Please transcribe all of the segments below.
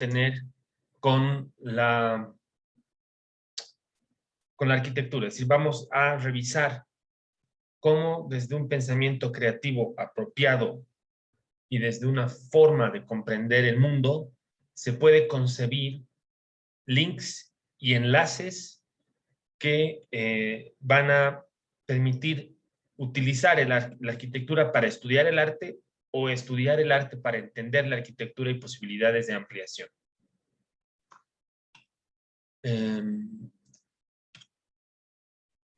tener con la arquitectura. Es decir, vamos a revisar cómo desde un pensamiento creativo apropiado y desde una forma de comprender el mundo se puede concebir links y enlaces que van a permitir utilizar la arquitectura para estudiar el arte o estudiar el arte para entender la arquitectura y posibilidades de ampliación.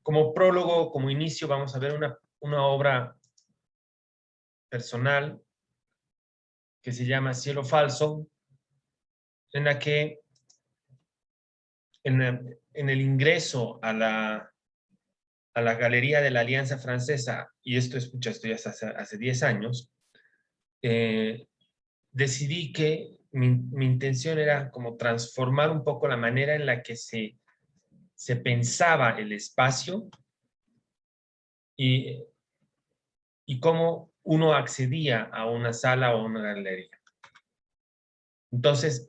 Como prólogo, como inicio, vamos a ver una obra personal que se llama Cielo Falso, en la que en el ingreso a la Galería de la Alianza Francesa, y esto ya hace 10 años, decidí que mi intención era como transformar un poco la manera en la que se pensaba el espacio y cómo uno accedía a una sala o una galería. Entonces,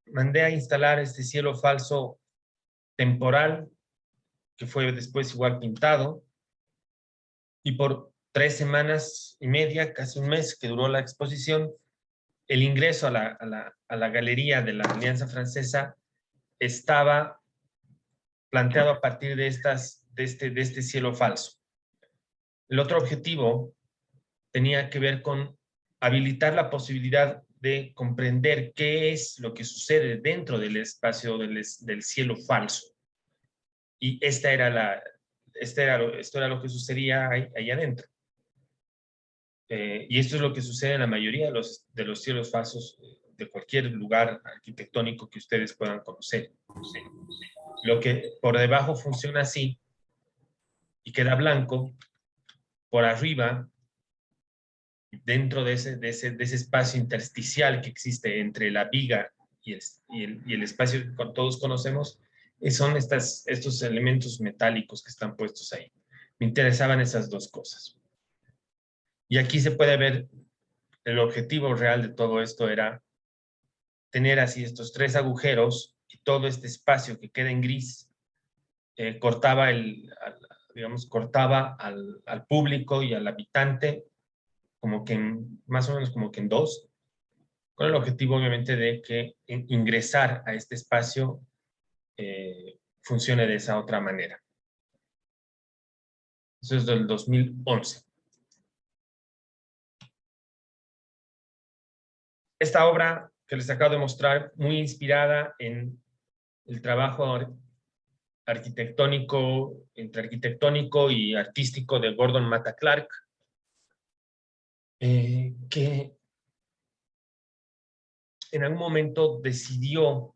mandé a instalar este cielo falso temporal, que fue después igual pintado, y por 3 semanas y media, casi un mes que duró la exposición, el ingreso a la galería de la Alianza Francesa estaba planteado a partir de este cielo falso. El otro objetivo tenía que ver con habilitar la posibilidad de comprender qué es lo que sucede dentro del espacio del cielo falso. Y esto era lo que sucedía ahí adentro. Y esto es lo que sucede en la mayoría de los cielos falsos de cualquier lugar arquitectónico que ustedes puedan conocer. Lo que por debajo funciona así y queda blanco, por arriba, dentro de ese espacio intersticial que existe entre la viga y el espacio que todos conocemos, son estos elementos metálicos que están puestos ahí. Me interesaban esas dos cosas. Y aquí se puede ver el objetivo real de todo esto era tener así estos 3 agujeros y todo este espacio que queda en gris cortaba al público y al habitante como que más o menos como que en dos, con el objetivo obviamente de que ingresar a este espacio funcione de esa otra manera. Eso es del 2011. Esta obra que les acabo de mostrar, muy inspirada en el trabajo entre arquitectónico y artístico de Gordon Matta Clark, que en algún momento decidió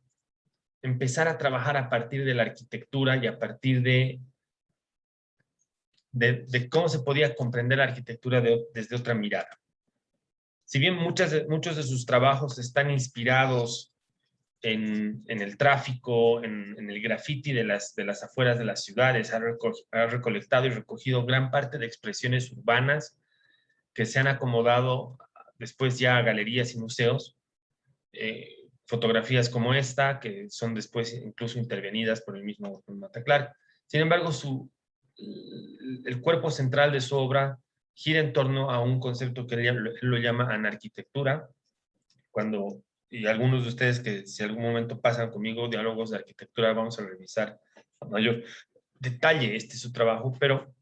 empezar a trabajar a partir de la arquitectura y a partir de cómo se podía comprender la arquitectura desde otra mirada. Si bien muchos de sus trabajos están inspirados en el tráfico, en el graffiti de las afueras de las ciudades, ha recolectado y recogido gran parte de expresiones urbanas que se han acomodado después ya a galerías y museos, fotografías como esta, que son después incluso intervenidas por el mismo Matta Clark. Sin embargo, el cuerpo central de su obra gira en torno a un concepto que él lo llama anarquitectura, y algunos de ustedes que si algún momento pasan conmigo diálogos de arquitectura, vamos a revisar a mayor detalle su trabajo, pero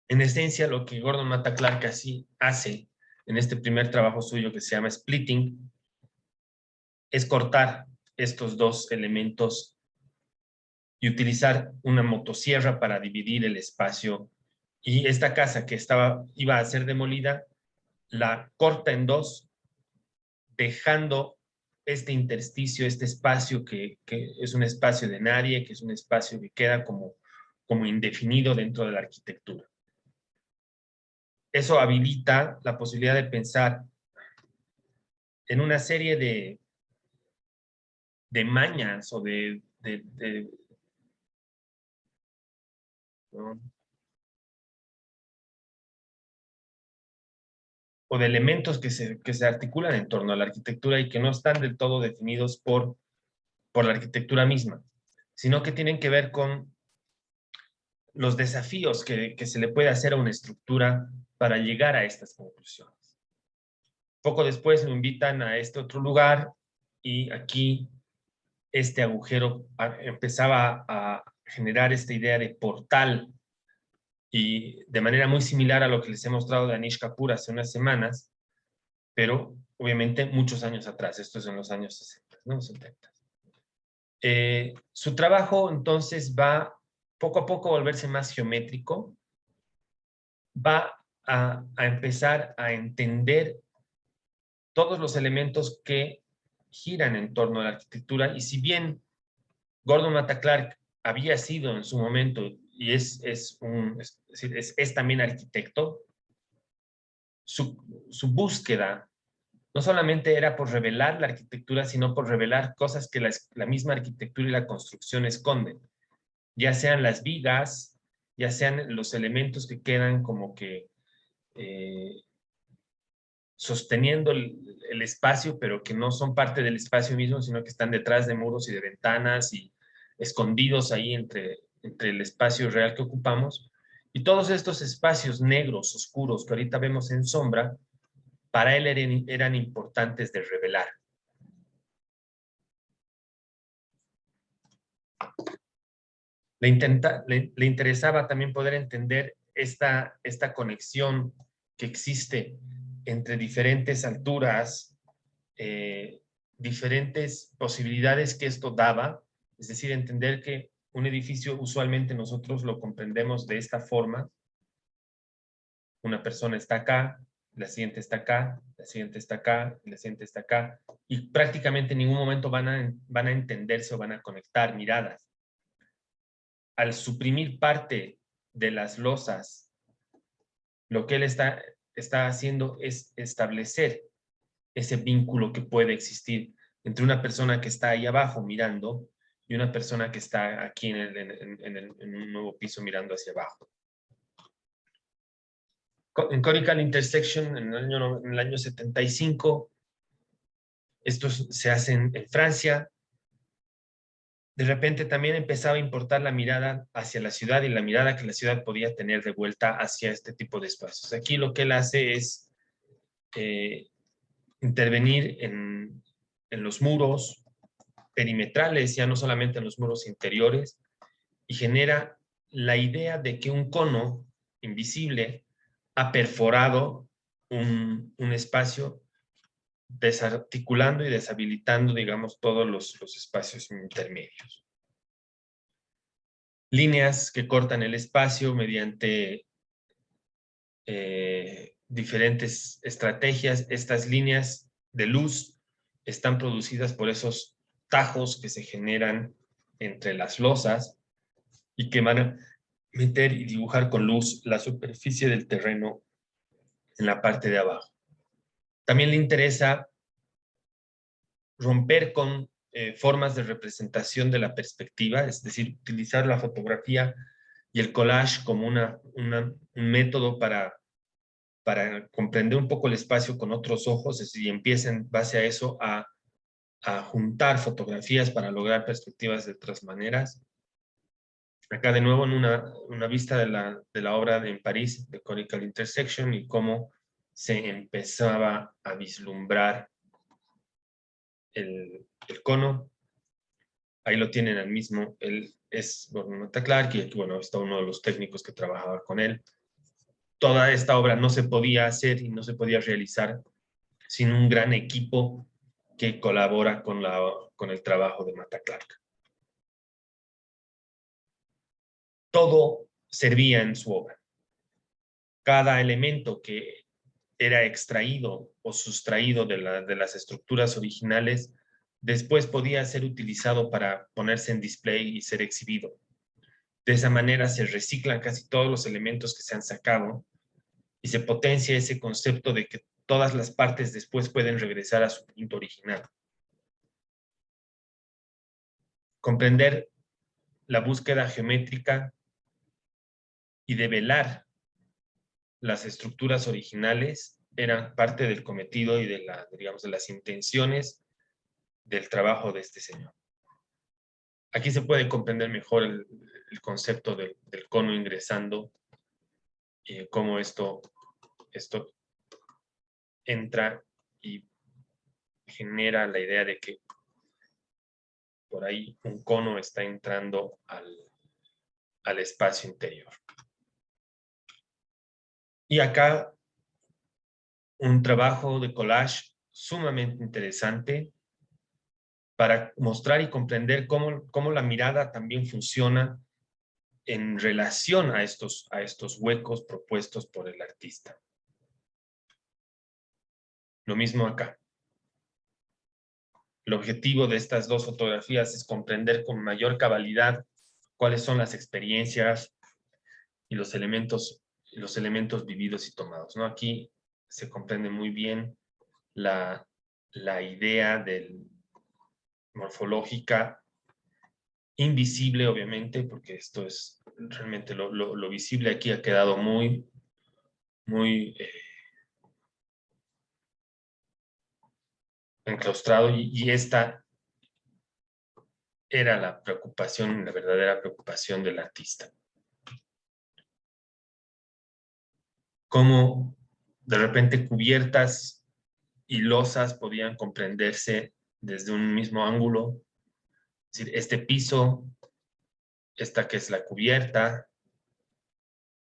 en esencia lo que Gordon Matta Clark así hace en este primer trabajo suyo que se llama Splitting es cortar estos dos elementos y utilizar una motosierra para dividir el espacio. Y esta casa que iba a ser demolida, la corta en dos, dejando este intersticio, este espacio que es un espacio de nadie, que es un espacio que queda como indefinido dentro de la arquitectura. Eso habilita la posibilidad de pensar en una serie de mañas o ¿no? o de elementos que se articulan en torno a la arquitectura y que no están del todo definidos por la arquitectura misma, sino que tienen que ver con los desafíos que se le puede hacer a una estructura para llegar a estas conclusiones. Poco después me invitan a este otro lugar y aquí este agujero empezaba a generar esta idea de portal y de manera muy similar a lo que les he mostrado de Anish Kapoor hace unas semanas, pero obviamente muchos años atrás, esto es en los años 60, ¿no? 70. Su trabajo entonces va poco a poco a volverse más geométrico, va a empezar a entender todos los elementos que giran en torno a la arquitectura, y si bien Gordon Matta Clark había sido en su momento y es también arquitecto, su búsqueda no solamente era por revelar la arquitectura, sino por revelar cosas que la misma arquitectura y la construcción esconden, ya sean las vigas, ya sean los elementos que quedan como que sosteniendo el espacio, pero que no son parte del espacio mismo, sino que están detrás de muros y de ventanas y escondidos ahí entre el espacio real que ocupamos. Y todos estos espacios negros, oscuros, que ahorita vemos en sombra, para él eran importantes de revelar. Le interesaba también poder entender esta conexión que existe entre diferentes alturas, diferentes posibilidades que esto daba, es decir, entender que un edificio usualmente nosotros lo comprendemos de esta forma: una persona está acá, la siguiente está acá, la siguiente está acá, la siguiente está acá, y prácticamente en ningún momento van a entenderse o van a conectar miradas. Al suprimir parte de las losas, lo que él está haciendo es establecer ese vínculo que puede existir entre una persona que está ahí abajo mirando y una persona que está aquí en un nuevo piso mirando hacia abajo. En Conical Intersection, en el año 75, esto se hace en Francia. De repente también empezaba a importar la mirada hacia la ciudad y la mirada que la ciudad podía tener de vuelta hacia este tipo de espacios. Aquí lo que él hace es intervenir en los muros perimetrales, ya no solamente en los muros interiores, y genera la idea de que un cono invisible ha perforado un espacio, desarticulando y deshabilitando, digamos, todos los espacios intermedios. Líneas que cortan el espacio mediante diferentes estrategias. Estas líneas de luz están producidas por esos tajos que se generan entre las losas y que van a meter y dibujar con luz la superficie del terreno en la parte de abajo. También le interesa romper con formas de representación de la perspectiva, es decir, utilizar la fotografía y el collage como un método para comprender un poco el espacio con otros ojos, es decir, y empieza en base a eso a juntar fotografías para lograr perspectivas de otras maneras. Acá de nuevo en una vista de la obra en París, de Conical Intersection, y cómo se empezaba a vislumbrar el cono. Ahí lo tienen al mismo, él es Gordon Matta Clark, y aquí, bueno, está uno de los técnicos que trabajaba con él. Toda esta obra no se podía hacer y no se podía realizar sin un gran equipo que colabora con el trabajo de Matta Clark. Todo servía en su obra. Cada elemento que era extraído o sustraído de las estructuras originales, después podía ser utilizado para ponerse en display y ser exhibido. De esa manera se reciclan casi todos los elementos que se han sacado y se potencia ese concepto de que todas las partes después pueden regresar a su punto original. Comprender la búsqueda geométrica y develar las estructuras originales eran parte del cometido y digamos, de las intenciones del trabajo de este señor. Aquí se puede comprender mejor el concepto del cono ingresando y cómo esto entra y genera la idea de que por ahí un cono está entrando al espacio interior. Y acá un trabajo de collage sumamente interesante para mostrar y comprender cómo la mirada también funciona en relación a estos huecos propuestos por el artista. Lo mismo acá. El objetivo de estas dos fotografías es comprender con mayor cabalidad cuáles son las experiencias y los elementos vividos y tomados, ¿no? Aquí se comprende muy bien la idea morfológica invisible, obviamente, porque esto es realmente lo visible aquí ha quedado muy enclaustrado y esta era la verdadera preocupación del artista. Cómo de repente cubiertas y losas podían comprenderse desde un mismo ángulo. Es decir, este piso, esta que es la cubierta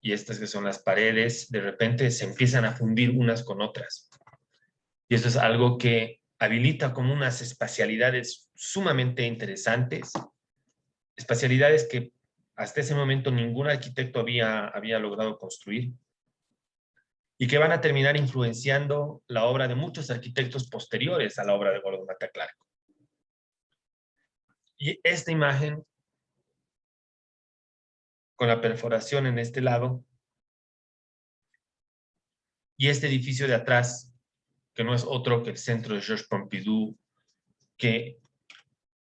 y estas que son las paredes, de repente se empiezan a fundir unas con otras. Y eso es algo que habilita como unas espacialidades sumamente interesantes, espacialidades que hasta ese momento ningún arquitecto había logrado construir y que van a terminar influenciando la obra de muchos arquitectos posteriores a la obra de Gordon Matta Clark. Y esta imagen, con la perforación en este lado, y este edificio de atrás, que no es otro que el Centro de Georges Pompidou, que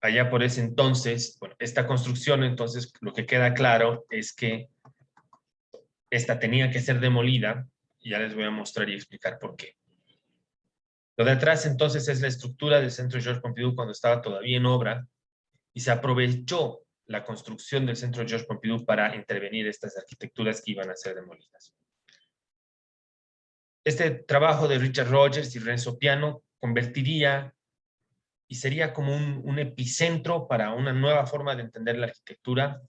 allá por ese entonces, bueno, esta construcción, entonces, lo que queda claro es que esta tenía que ser demolida, y ya les voy a mostrar y explicar por qué. Lo de atrás, entonces, es la estructura del Centro de Georges Pompidou cuando estaba todavía en obra, y se aprovechó la construcción del Centro de Georges Pompidou para intervenir estas arquitecturas que iban a ser demolidas. Este trabajo de Richard Rogers y Renzo Piano convertiría y sería como un epicentro para una nueva forma de entender la arquitectura,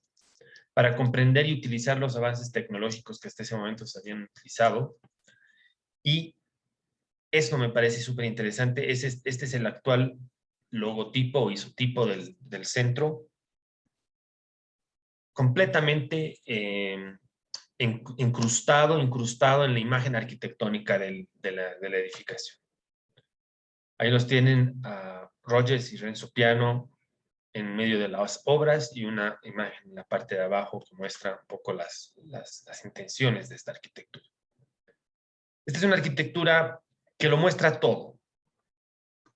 para comprender y utilizar los avances tecnológicos que hasta ese momento se habían utilizado. Y esto me parece súper interesante. Este es el actual logotipo o isotipo del centro, completamente incrustado en la imagen arquitectónica de la edificación. Ahí los tienen a Rogers y Renzo Piano en medio de las obras y una imagen en la parte de abajo que muestra un poco las intenciones de esta arquitectura. Esta es una arquitectura que lo muestra todo.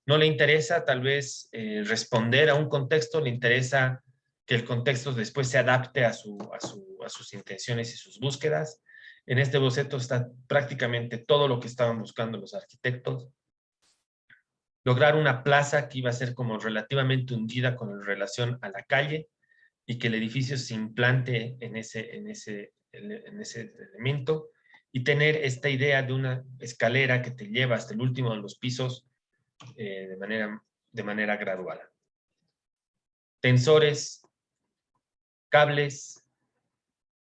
No le interesa tal vez responder a un contexto, le interesa que el contexto después se adapte a sus intenciones y sus búsquedas. En este boceto está prácticamente todo lo que estaban buscando los arquitectos. Lograr una plaza que iba a ser como relativamente hundida con relación a la calle y que el edificio se implante en ese elemento y tener esta idea de una escalera que te lleva hasta el último de los pisos de manera gradual. Tensores, cables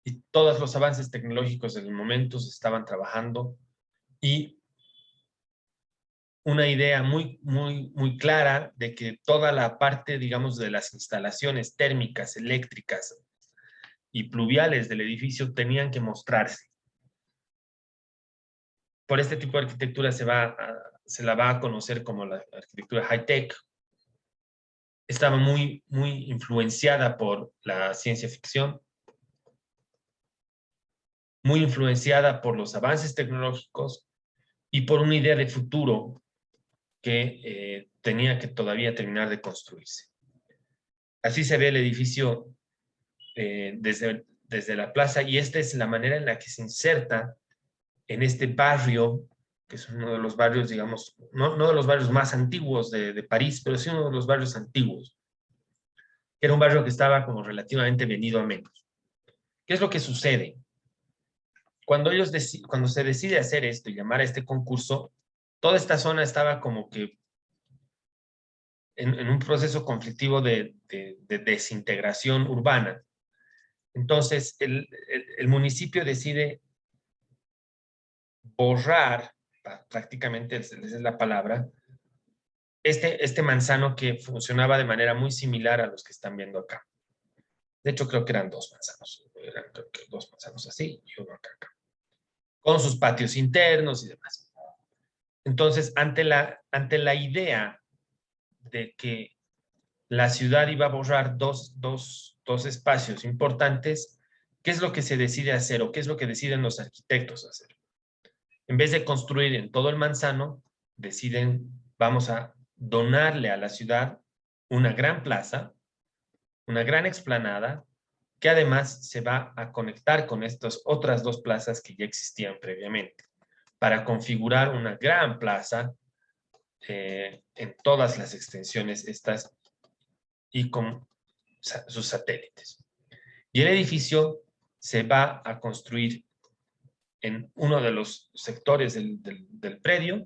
y todos los avances tecnológicos del momento se estaban trabajando y una idea muy clara de que toda la parte, digamos, de las instalaciones térmicas, eléctricas y pluviales del edificio tenían que mostrarse. Por este tipo de arquitectura se la va a conocer como la arquitectura high-tech. Estaba muy influenciada por la ciencia ficción, muy influenciada por los avances tecnológicos y por una idea de futuro que tenía que todavía terminar de construirse. Así se ve el edificio desde la plaza y esta es la manera en la que se inserta en este barrio que es uno de los barrios, digamos, no de los barrios más antiguos de París, pero sí uno de los barrios antiguos, que era un barrio que estaba como relativamente venido a menos. ¿Qué es lo que sucede? Cuando se decide hacer esto y llamar a este concurso, toda esta zona estaba como que en un proceso conflictivo de desintegración urbana. Entonces, el municipio decide borrar, prácticamente esa es la palabra, este manzano que funcionaba de manera muy similar a los que están viendo acá. De hecho, creo que eran dos manzanos. Eran creo que dos manzanos así y uno acá, con sus patios internos y demás. Entonces, ante la idea de que la ciudad iba a borrar dos espacios importantes, ¿qué es lo que se decide hacer o qué es lo que deciden los arquitectos hacer? En vez de construir en todo el manzano, deciden, vamos a donarle a la ciudad una gran plaza, una gran explanada, que además se va a conectar con estas otras dos plazas que ya existían previamente, para configurar una gran plaza en todas las extensiones estas y con sus satélites. Y el edificio se va a construir en uno de los sectores del predio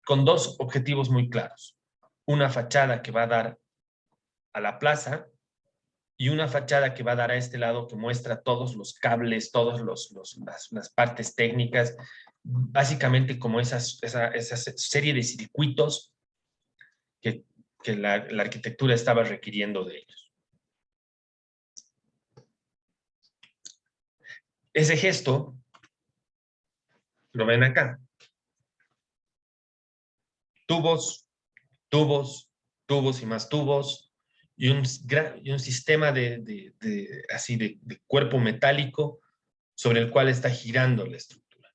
con dos objetivos muy claros. Una fachada que va a dar a la plaza y una fachada que va a dar a este lado que muestra todos los cables, todas las partes técnicas, básicamente como esa serie de circuitos que, que la arquitectura estaba requiriendo de ellos. Ese gesto lo ven acá. Tubos, tubos, tubos y más tubos, y un sistema así de cuerpo metálico sobre el cual está girando la estructura.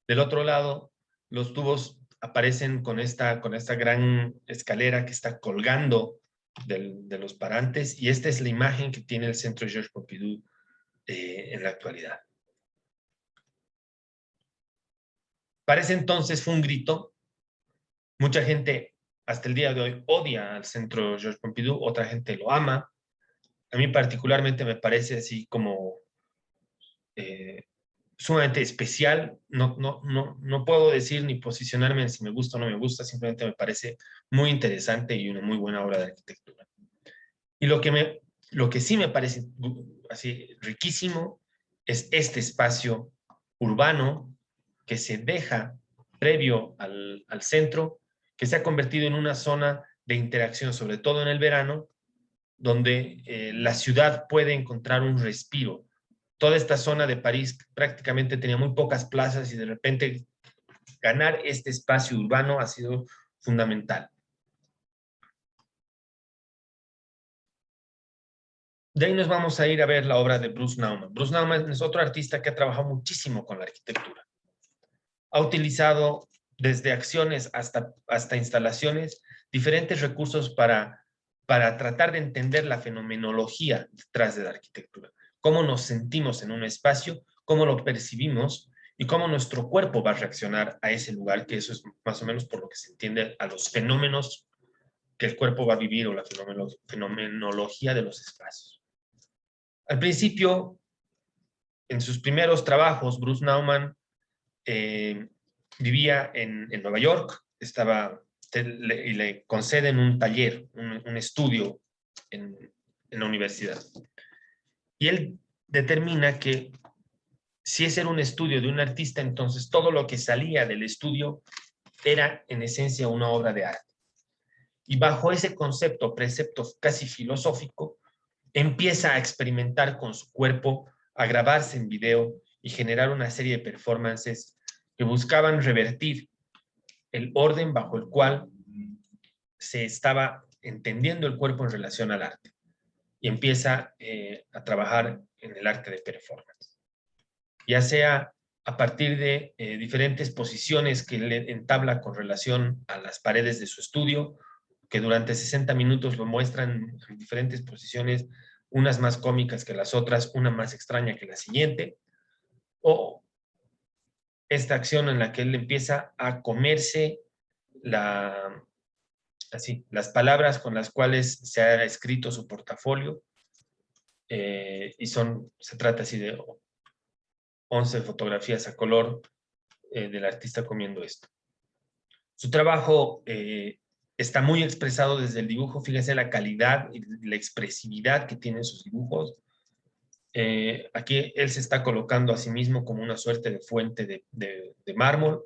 Del otro lado, los tubos aparecen con esta gran escalera que está colgando de los parantes, y esta es la imagen que tiene el Centro Georges Pompidou en la actualidad. Para ese entonces fue un grito. Mucha gente hasta el día de hoy odia al Centro Georges Pompidou, otra gente lo ama. A mí particularmente me parece así como sumamente especial. No puedo decir ni posicionarme en si me gusta o no me gusta, simplemente me parece muy interesante y una muy buena obra de arquitectura. Y lo que sí me parece así riquísimo es este espacio urbano que se deja previo al centro, que se ha convertido en una zona de interacción, sobre todo en el verano, donde la ciudad puede encontrar un respiro. Toda esta zona de París prácticamente tenía muy pocas plazas y de repente ganar este espacio urbano ha sido fundamental. De ahí nos vamos a ir a ver la obra de Bruce Nauman. Bruce Nauman es otro artista que ha trabajado muchísimo con la arquitectura. Ha utilizado desde acciones hasta instalaciones diferentes recursos para tratar de entender la fenomenología detrás de la arquitectura. Cómo nos sentimos en un espacio, cómo lo percibimos y cómo nuestro cuerpo va a reaccionar a ese lugar, que eso es más o menos por lo que se entiende a los fenómenos que el cuerpo va a vivir o la fenomenología de los espacios. Al principio, en sus primeros trabajos, Bruce Nauman vivía en Nueva York, y le conceden un taller, un estudio en la universidad. Y él determina que si ese era un estudio de un artista, entonces todo lo que salía del estudio era en esencia una obra de arte. Y bajo ese precepto casi filosófico, empieza a experimentar con su cuerpo, a grabarse en video y generar una serie de performances que buscaban revertir el orden bajo el cual se estaba entendiendo el cuerpo en relación al arte. Y empieza a trabajar en el arte de performance. Ya sea a partir de diferentes posiciones que él entabla con relación a las paredes de su estudio, que durante 60 minutos lo muestran en diferentes posiciones, unas más cómicas que las otras, una más extraña que la siguiente, o esta acción en la que él empieza a comerse las palabras con las cuales se ha escrito su portafolio, y se trata así de 11 fotografías a color del artista comiendo esto. Su trabajo está muy expresado desde el dibujo. Fíjense la calidad y la expresividad que tienen sus dibujos. Aquí él se está colocando a sí mismo como una suerte de fuente de mármol.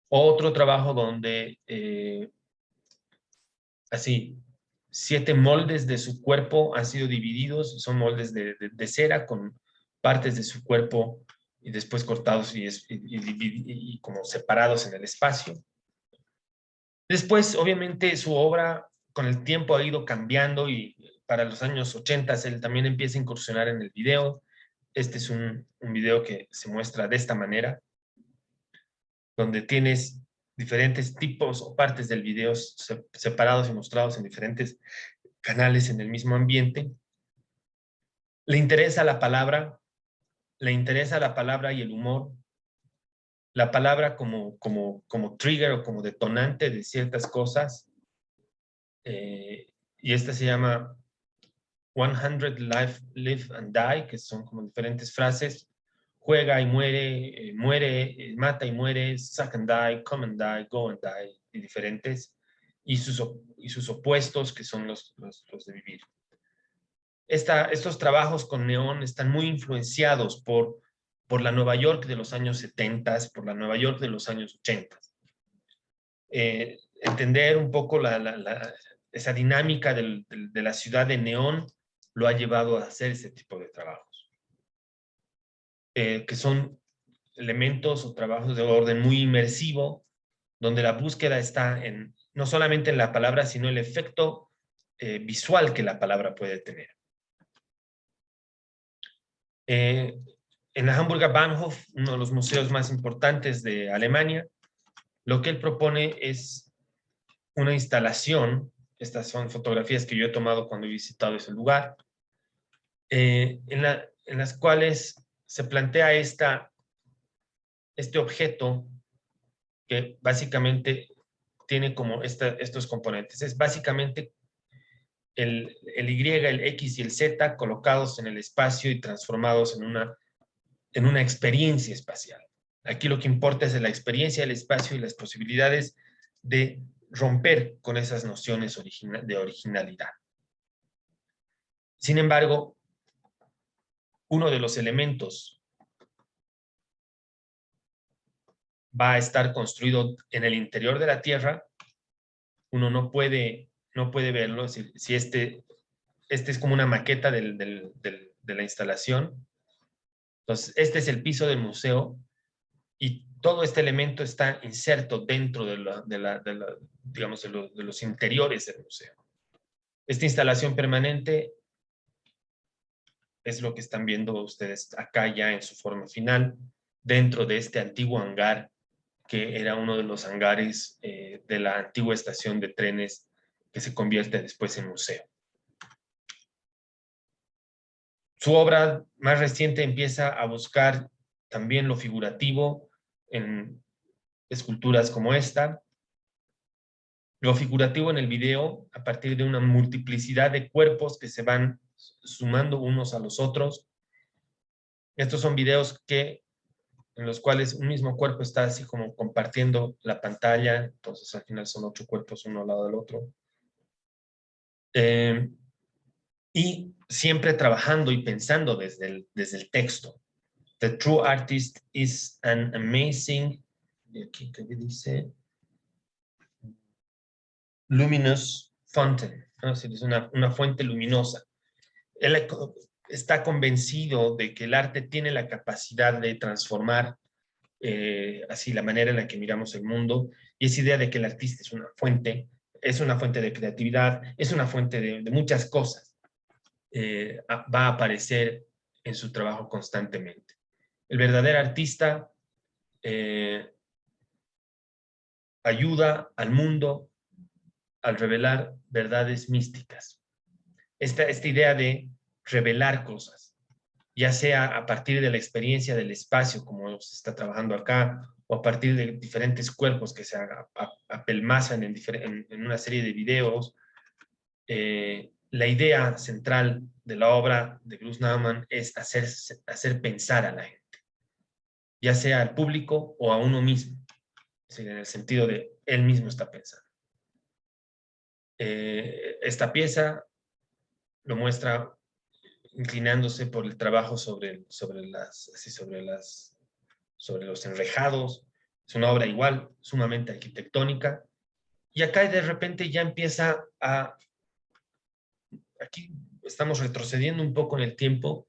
Otro trabajo donde así 7 moldes de su cuerpo han sido divididos, son moldes de cera con partes de su cuerpo y después cortados y como separados en el espacio. Después, obviamente, su obra con el tiempo ha ido cambiando y para los años 80 él también empieza a incursionar en el video. Este es un video que se muestra de esta manera, donde tienes diferentes tipos o partes del video separados y mostrados en diferentes canales en el mismo ambiente. Le interesa la palabra y el humor, la palabra como trigger o como detonante de ciertas cosas, y esta se llama 100 Live and Die, que son como diferentes frases: juega y muere, mata y muere, suck and die, come and die, go and die, y diferentes, y sus opuestos, que son los de vivir. Estos trabajos con neón están muy influenciados por la Nueva York de los años 70, por la Nueva York de los años 80. Entender un poco esa dinámica de la ciudad de neón lo ha llevado a hacer ese tipo de trabajos, que son elementos o trabajos de orden muy inmersivo, donde la búsqueda está no solamente en la palabra, sino el efecto visual que la palabra puede tener. En la Hamburger Bahnhof, uno de los museos más importantes de Alemania, lo que él propone es una instalación. Estas son fotografías que yo he tomado cuando he visitado ese lugar, en las cuales se plantea este objeto que básicamente tiene como estos componentes. Es básicamente el Y, el X y el Z colocados en el espacio y transformados en una experiencia espacial. Aquí lo que importa es la experiencia del espacio y las posibilidades de romper con esas nociones de originalidad. Sin embargo, uno de los elementos va a estar construido en el interior de la Tierra. Uno no puede verlo. Si este es como una maqueta de la instalación. Entonces, este es el piso del museo y todo este elemento está inserto dentro de los interiores del museo. Esta instalación permanente es lo que están viendo ustedes acá ya en su forma final, dentro de este antiguo hangar, que era uno de los hangares de la antigua estación de trenes que se convierte después en museo. Su obra más reciente empieza a buscar también lo figurativo en esculturas como esta, lo figurativo en el video a partir de una multiplicidad de cuerpos que se van sumando unos a los otros. Estos son videos en los cuales un mismo cuerpo está así como compartiendo la pantalla, entonces al final son 8 cuerpos uno al lado del otro. Y siempre trabajando y pensando desde el texto. The true artist is an amazing, aquí ¿qué dice? Luminous fountain, ¿no? Es una fuente luminosa. Él está convencido de que el arte tiene la capacidad de transformar así la manera en la que miramos el mundo, y esa idea de que el artista es una fuente de creatividad, es una fuente de muchas cosas, va a aparecer en su trabajo constantemente. El verdadero artista ayuda al mundo al revelar verdades místicas. Esta idea de revelar cosas. ya sea a partir de la experiencia del espacio, como se está trabajando acá, o a partir de diferentes cuerpos que se apelmazan en una serie de videos. La idea central de la obra de Bruce Nauman es hacer pensar a la gente, ya sea al público o a uno mismo, es decir, en el sentido de él mismo está pensando. Esta pieza lo muestra inclinándose por el trabajo sobre los enrejados. Es una obra igual, sumamente arquitectónica. Y acá de repente ya empieza a... Aquí estamos retrocediendo un poco en el tiempo.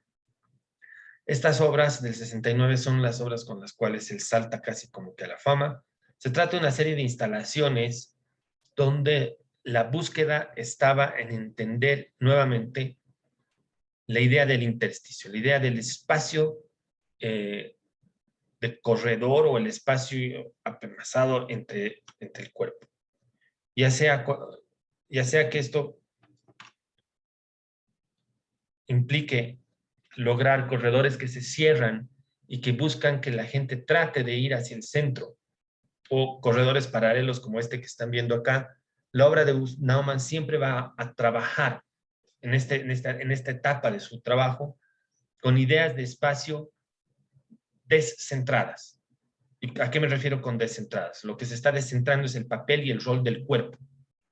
Estas obras del 69 son las obras con las cuales él salta casi como que a la fama. Se trata de una serie de instalaciones donde la búsqueda estaba en entender nuevamente la idea del intersticio, la idea del espacio de corredor o el espacio apelmazado entre el cuerpo. Ya sea que esto implique lograr corredores que se cierran y que buscan que la gente trate de ir hacia el centro, o corredores paralelos como este que están viendo acá, la obra de Nauman siempre va a trabajar en esta etapa de su trabajo con ideas de espacio descentradas. ¿Y a qué me refiero con descentradas? Lo que se está descentrando es el papel y el rol del cuerpo.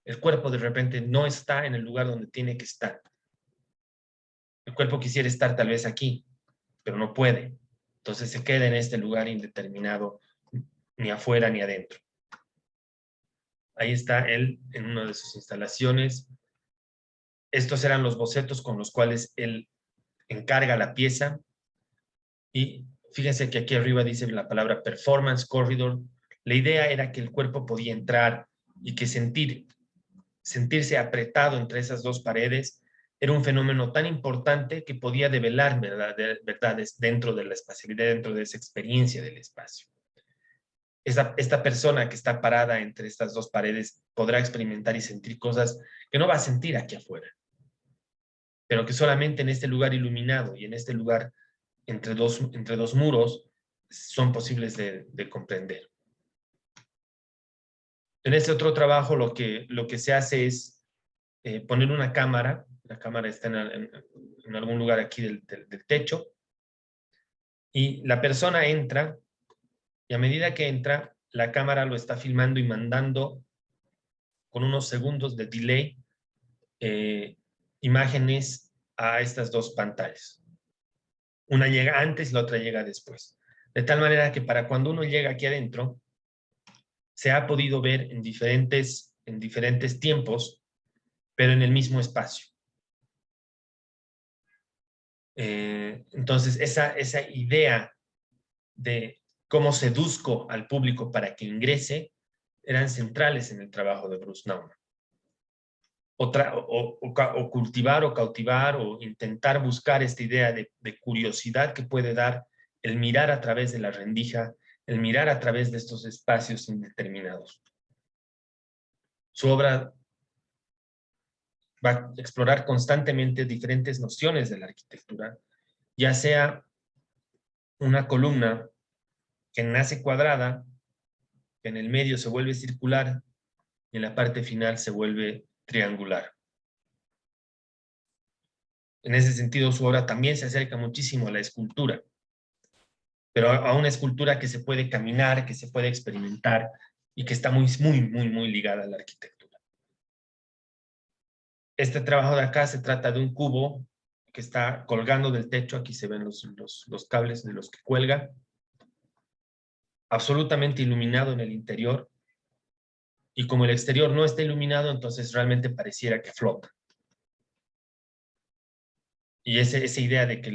El cuerpo de repente no está en el lugar donde tiene que estar. El cuerpo quisiera estar tal vez aquí, pero no puede. Entonces se queda en este lugar indeterminado, ni afuera ni adentro. Ahí está él en una de sus instalaciones. Estos eran los bocetos con los cuales él encarga la pieza. Y fíjense que aquí arriba dice la palabra performance corridor. La idea era que el cuerpo podía entrar y que sentirse apretado entre esas dos paredes era un fenómeno tan importante que podía develar verdades dentro de la espacialidad, dentro de esa experiencia del espacio. Esta persona que está parada entre estas dos paredes podrá experimentar y sentir cosas que no va a sentir aquí afuera, pero que solamente en este lugar iluminado y en este lugar entre dos muros son posibles de comprender. En este otro trabajo lo que se hace es poner una cámara. La cámara está en algún lugar aquí del techo, y la persona entra, y a medida que entra, la cámara lo está filmando y mandando con unos segundos de delay imágenes a estas dos pantallas. Una llega antes, la otra llega después. De tal manera que para cuando uno llega aquí adentro, se ha podido ver en diferentes tiempos, pero en el mismo espacio. Entonces, esa idea de cómo seduzco al público para que ingrese eran centrales en el trabajo de Bruce Nauman. O cultivar o cautivar o intentar buscar esta idea de curiosidad que puede dar el mirar a través de la rendija, el mirar a través de estos espacios indeterminados. Su obra va a explorar constantemente diferentes nociones de la arquitectura, ya sea una columna que nace cuadrada, que en el medio se vuelve circular y en la parte final se vuelve triangular. En ese sentido, su obra también se acerca muchísimo a la escultura, pero a una escultura que se puede caminar, que se puede experimentar y que está muy, muy, muy, muy ligada a la arquitectura. Este trabajo de acá se trata de un cubo que está colgando del techo. Aquí se ven los cables de los que cuelga, absolutamente iluminado en el interior, y como el exterior no está iluminado, entonces realmente pareciera que flota. Y esa idea de que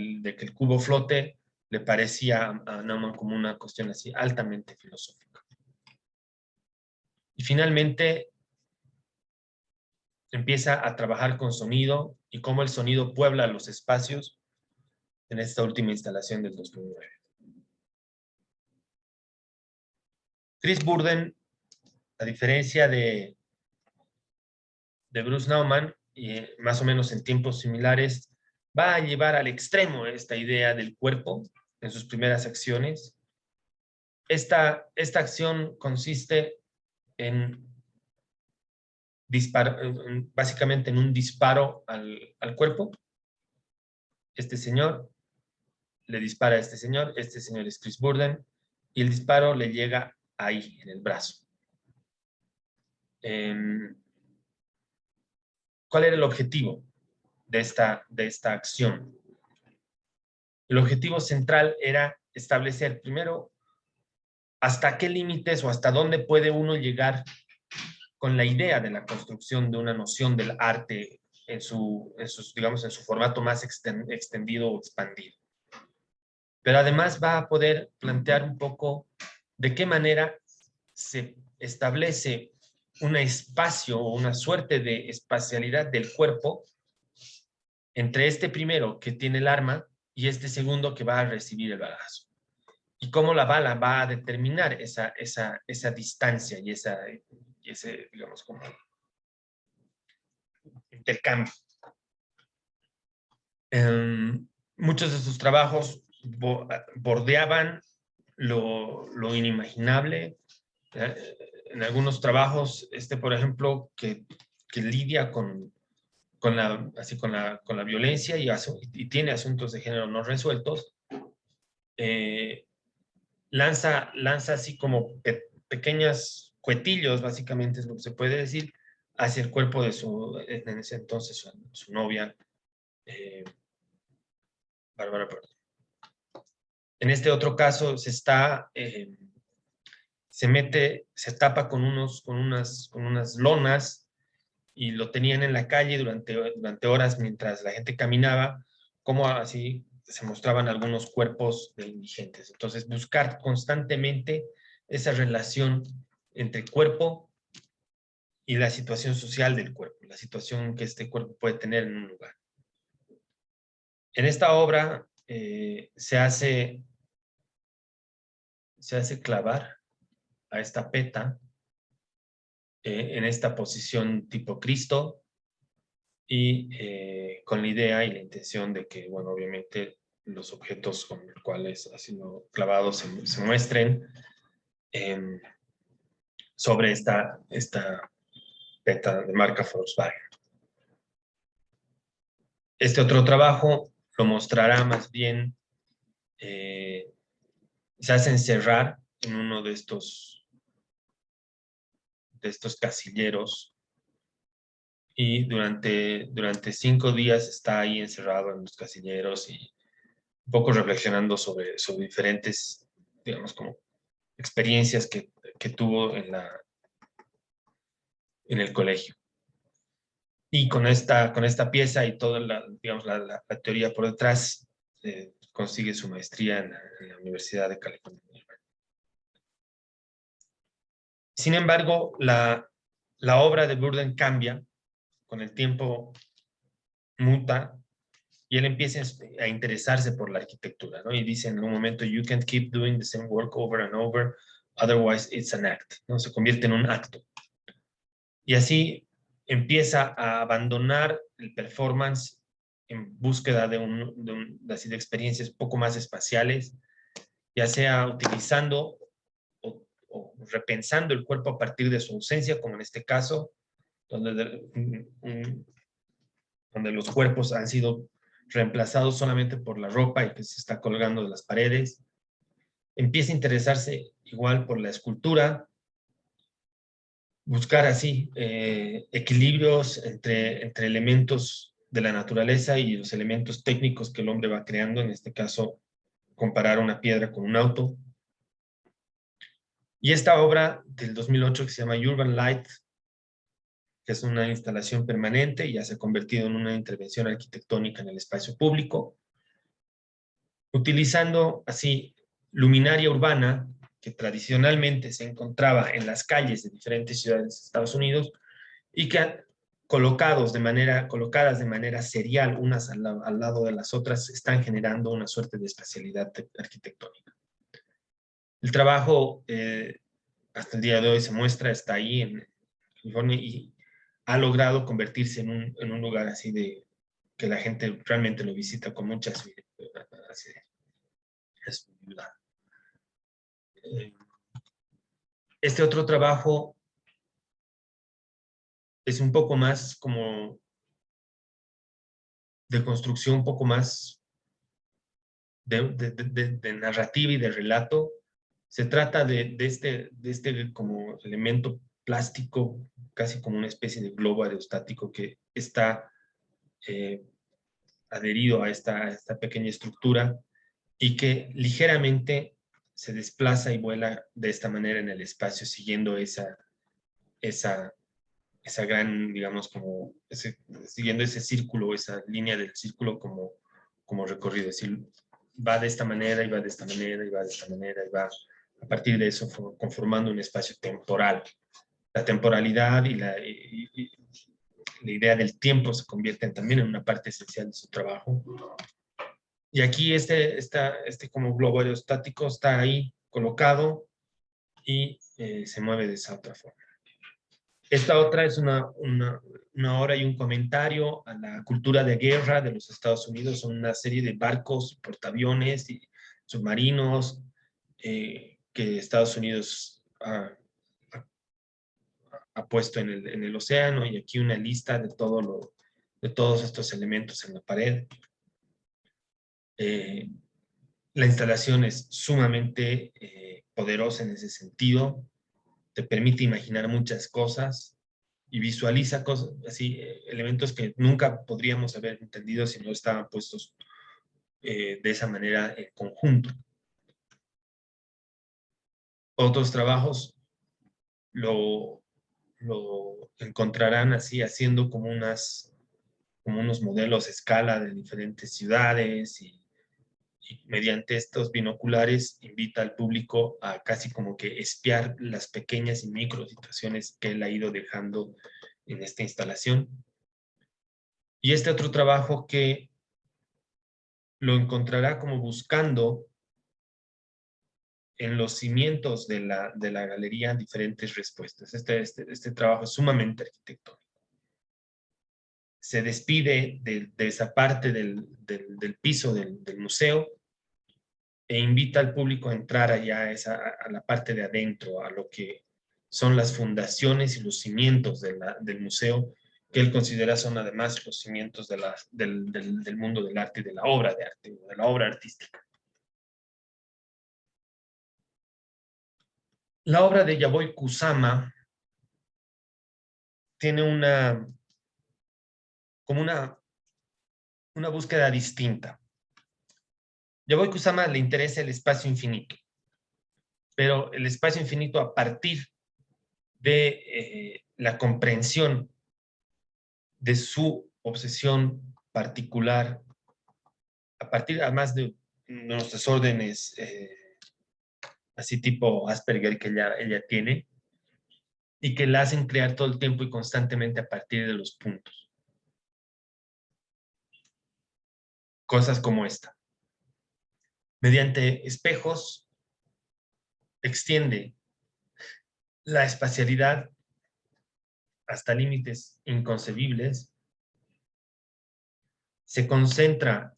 el cubo flote le parecía a Nauman como una cuestión así altamente filosófica. Y finalmente empieza a trabajar con sonido y cómo el sonido puebla los espacios en esta última instalación del 2009. Chris Burden, a diferencia de Bruce Nauman, y más o menos en tiempos similares, va a llevar al extremo esta idea del cuerpo en sus primeras acciones. Esta acción consiste en básicamente en un disparo al cuerpo. Este señor le dispara a este señor es Chris Burden, y el disparo le llega ahí, en el brazo. ¿Cuál era el objetivo de esta acción? El objetivo central era establecer, primero, hasta qué límites o hasta dónde puede uno llegar con la idea de la construcción de una noción del arte en su formato más extendido o expandido. Pero además va a poder plantear un poco de qué manera se establece un espacio o una suerte de espacialidad del cuerpo entre este primero que tiene el arma y este segundo que va a recibir el balazo. Y cómo la bala va a determinar esa distancia y ese, digamos, como intercambio. Muchos de sus trabajos bordeaban lo inimaginable. En algunos trabajos, por ejemplo, que lidia con la violencia y tiene asuntos de género no resueltos, lanza así como pequeños cuetillos, básicamente es lo que se puede decir, hacia el cuerpo de en ese entonces, su novia, Bárbara Perdón. En este otro caso se tapa con unas lonas y lo tenían en la calle durante horas mientras la gente caminaba, como así se mostraban algunos cuerpos de indigentes. Entonces, buscar constantemente esa relación entre cuerpo y la situación social del cuerpo, la situación que este cuerpo puede tener en un lugar. En esta obra se hace clavar a esta peta en esta posición tipo Cristo y con la idea y la intención de que, bueno, obviamente los objetos con los cuales ha sido clavado se muestren sobre esta peta de marca Volkswagen. Este otro trabajo lo mostrará más bien, se hace encerrar en uno de estos casilleros y durante 5 días está ahí encerrado en los casilleros y un poco reflexionando sobre diferentes, digamos, como experiencias que tuvo en el colegio. Y con esta pieza y toda la teoría por detrás, consigue su maestría en la Universidad de California. Sin embargo, la obra de Burden cambia, con el tiempo muta, y él empieza a interesarse por la arquitectura, ¿no? Y dice en un momento, you can't keep doing the same work over and over, otherwise it's an act, ¿no? Se convierte en un acto. Y así empieza a abandonar el performance en búsqueda de experiencias un poco más espaciales, ya sea utilizando o repensando el cuerpo a partir de su ausencia, como en este caso, donde los cuerpos han sido reemplazados solamente por la ropa y que se está colgando de las paredes. Empieza a interesarse igual por la escultura, buscar así equilibrios entre elementos de la naturaleza y los elementos técnicos que el hombre va creando, en este caso, comparar una piedra con un auto. Y esta obra del 2008 que se llama Urban Light, que es una instalación permanente y ya se ha convertido en una intervención arquitectónica en el espacio público, utilizando así luminaria urbana que tradicionalmente se encontraba en las calles de diferentes ciudades de Estados Unidos y que colocadas de manera serial unas al lado de las otras están generando una suerte de espacialidad arquitectónica. El trabajo hasta el día de hoy se muestra, está ahí en California y ha logrado convertirse en un lugar así de que la gente realmente lo visita con mucha asiduidad. Este otro trabajo es un poco más como de construcción, un poco más de narrativa y de relato. Se trata de este como elemento plástico, casi como una especie de globo aerostático que está eh, adherido a esta pequeña estructura y que ligeramente se desplaza y vuela de esta manera en el espacio, siguiendo esa, esa gran, digamos, siguiendo ese círculo, esa línea del círculo como recorrido. Es decir, va de esta manera y va de esta manera y va de esta manera y va a partir de eso conformando un espacio temporal. La temporalidad y la idea del tiempo se convierten también en una parte esencial de su trabajo. Y aquí este como globo aerostático está ahí colocado y se mueve de esa otra forma. Esta otra es una obra y un comentario a la cultura de guerra de los Estados Unidos. Son una serie de barcos, portaaviones y submarinos que Estados Unidos ha puesto en el océano, y aquí una lista de todos estos elementos en la pared. La instalación es sumamente poderosa en ese sentido. Te permite imaginar muchas cosas y visualiza cosas, así, elementos que nunca podríamos haber entendido si no estaban puestos de esa manera en conjunto. Otros trabajos lo encontrarán así, haciendo como unos modelos a escala de diferentes ciudades y mediante estos binoculares invita al público a casi como que espiar las pequeñas y micro situaciones que él ha ido dejando en esta instalación. Y este otro trabajo que lo encontrará como buscando en los cimientos de la galería diferentes respuestas. Este trabajo es sumamente arquitectónico. Se despide de esa parte del piso del museo e invita al público a entrar allá a la parte de adentro, a lo que son las fundaciones y los cimientos del museo, que él considera son además los cimientos del mundo del arte y de la obra de arte, de la obra artística. La obra de Yayoi Kusama tiene como una búsqueda distinta. Yayoi Kusama le interesa el espacio infinito, pero el espacio infinito a partir de la comprensión de su obsesión particular, a partir además de unos desórdenes así tipo Asperger que ella tiene, y que la hacen crear todo el tiempo y constantemente a partir de los puntos. Cosas como esta. Mediante espejos, extiende la espacialidad hasta límites inconcebibles, se concentra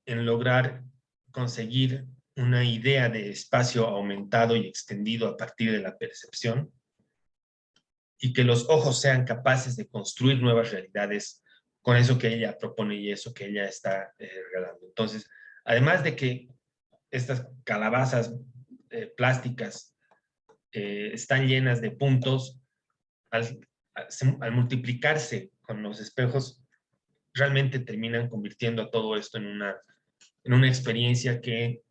en lograr conseguir una idea de espacio aumentado y extendido a partir de la percepción, y que los ojos sean capaces de construir nuevas realidades con eso que ella propone y eso que ella está regalando. Entonces, además de que estas calabazas plásticas están llenas de puntos, al multiplicarse con los espejos, realmente terminan convirtiendo todo esto en una experiencia que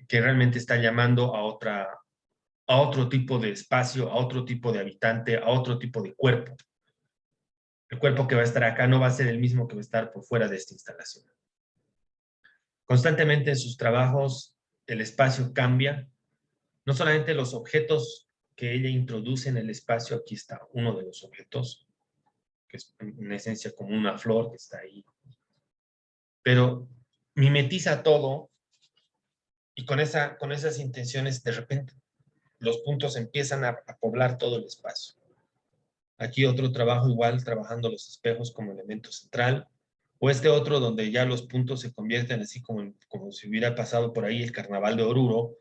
realmente está llamando a otro tipo de espacio, a otro tipo de habitante, a otro tipo de cuerpo. El cuerpo que va a estar acá no va a ser el mismo que va a estar por fuera de esta instalación. Constantemente en sus trabajos el espacio cambia, no solamente los objetos que ella introduce en el espacio, aquí está uno de los objetos, que es en esencia como una flor que está ahí, pero mimetiza todo, y con esas intenciones de repente los puntos empiezan a poblar todo el espacio. Aquí otro trabajo igual, trabajando los espejos como elemento central. O este otro donde ya los puntos se convierten así como si hubiera pasado por ahí el carnaval de Oruro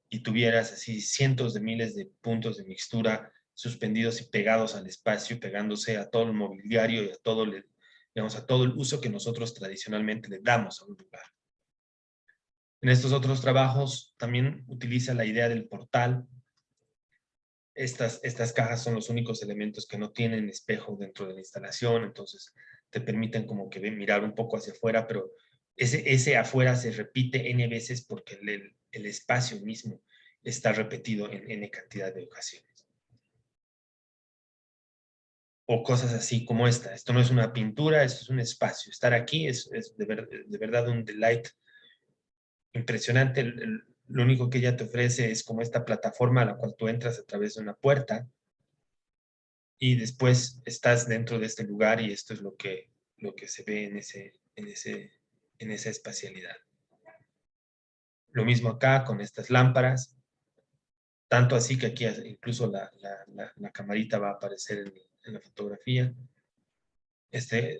y tuvieras así cientos de miles de puntos de mixtura suspendidos y pegados al espacio, pegándose a todo el mobiliario y a todo, digamos, a todo el uso que nosotros tradicionalmente le damos a un lugar. En estos otros trabajos también utiliza la idea del portal. Estas cajas son los únicos elementos que no tienen espejo dentro de la instalación, entonces te permiten como que mirar un poco hacia afuera, pero ese afuera se repite N veces porque el espacio mismo está repetido en N cantidad de ocasiones. O cosas así como esta. Esto no es una pintura, esto es un espacio. Estar aquí es de verdad un delight impresionante. Lo único que ella te ofrece es como esta plataforma a la cual tú entras a través de una puerta y después estás dentro de este lugar y esto es lo que se ve en esa espacialidad. Lo mismo acá con estas lámparas, tanto así que aquí incluso la camarita va a aparecer en la fotografía. Este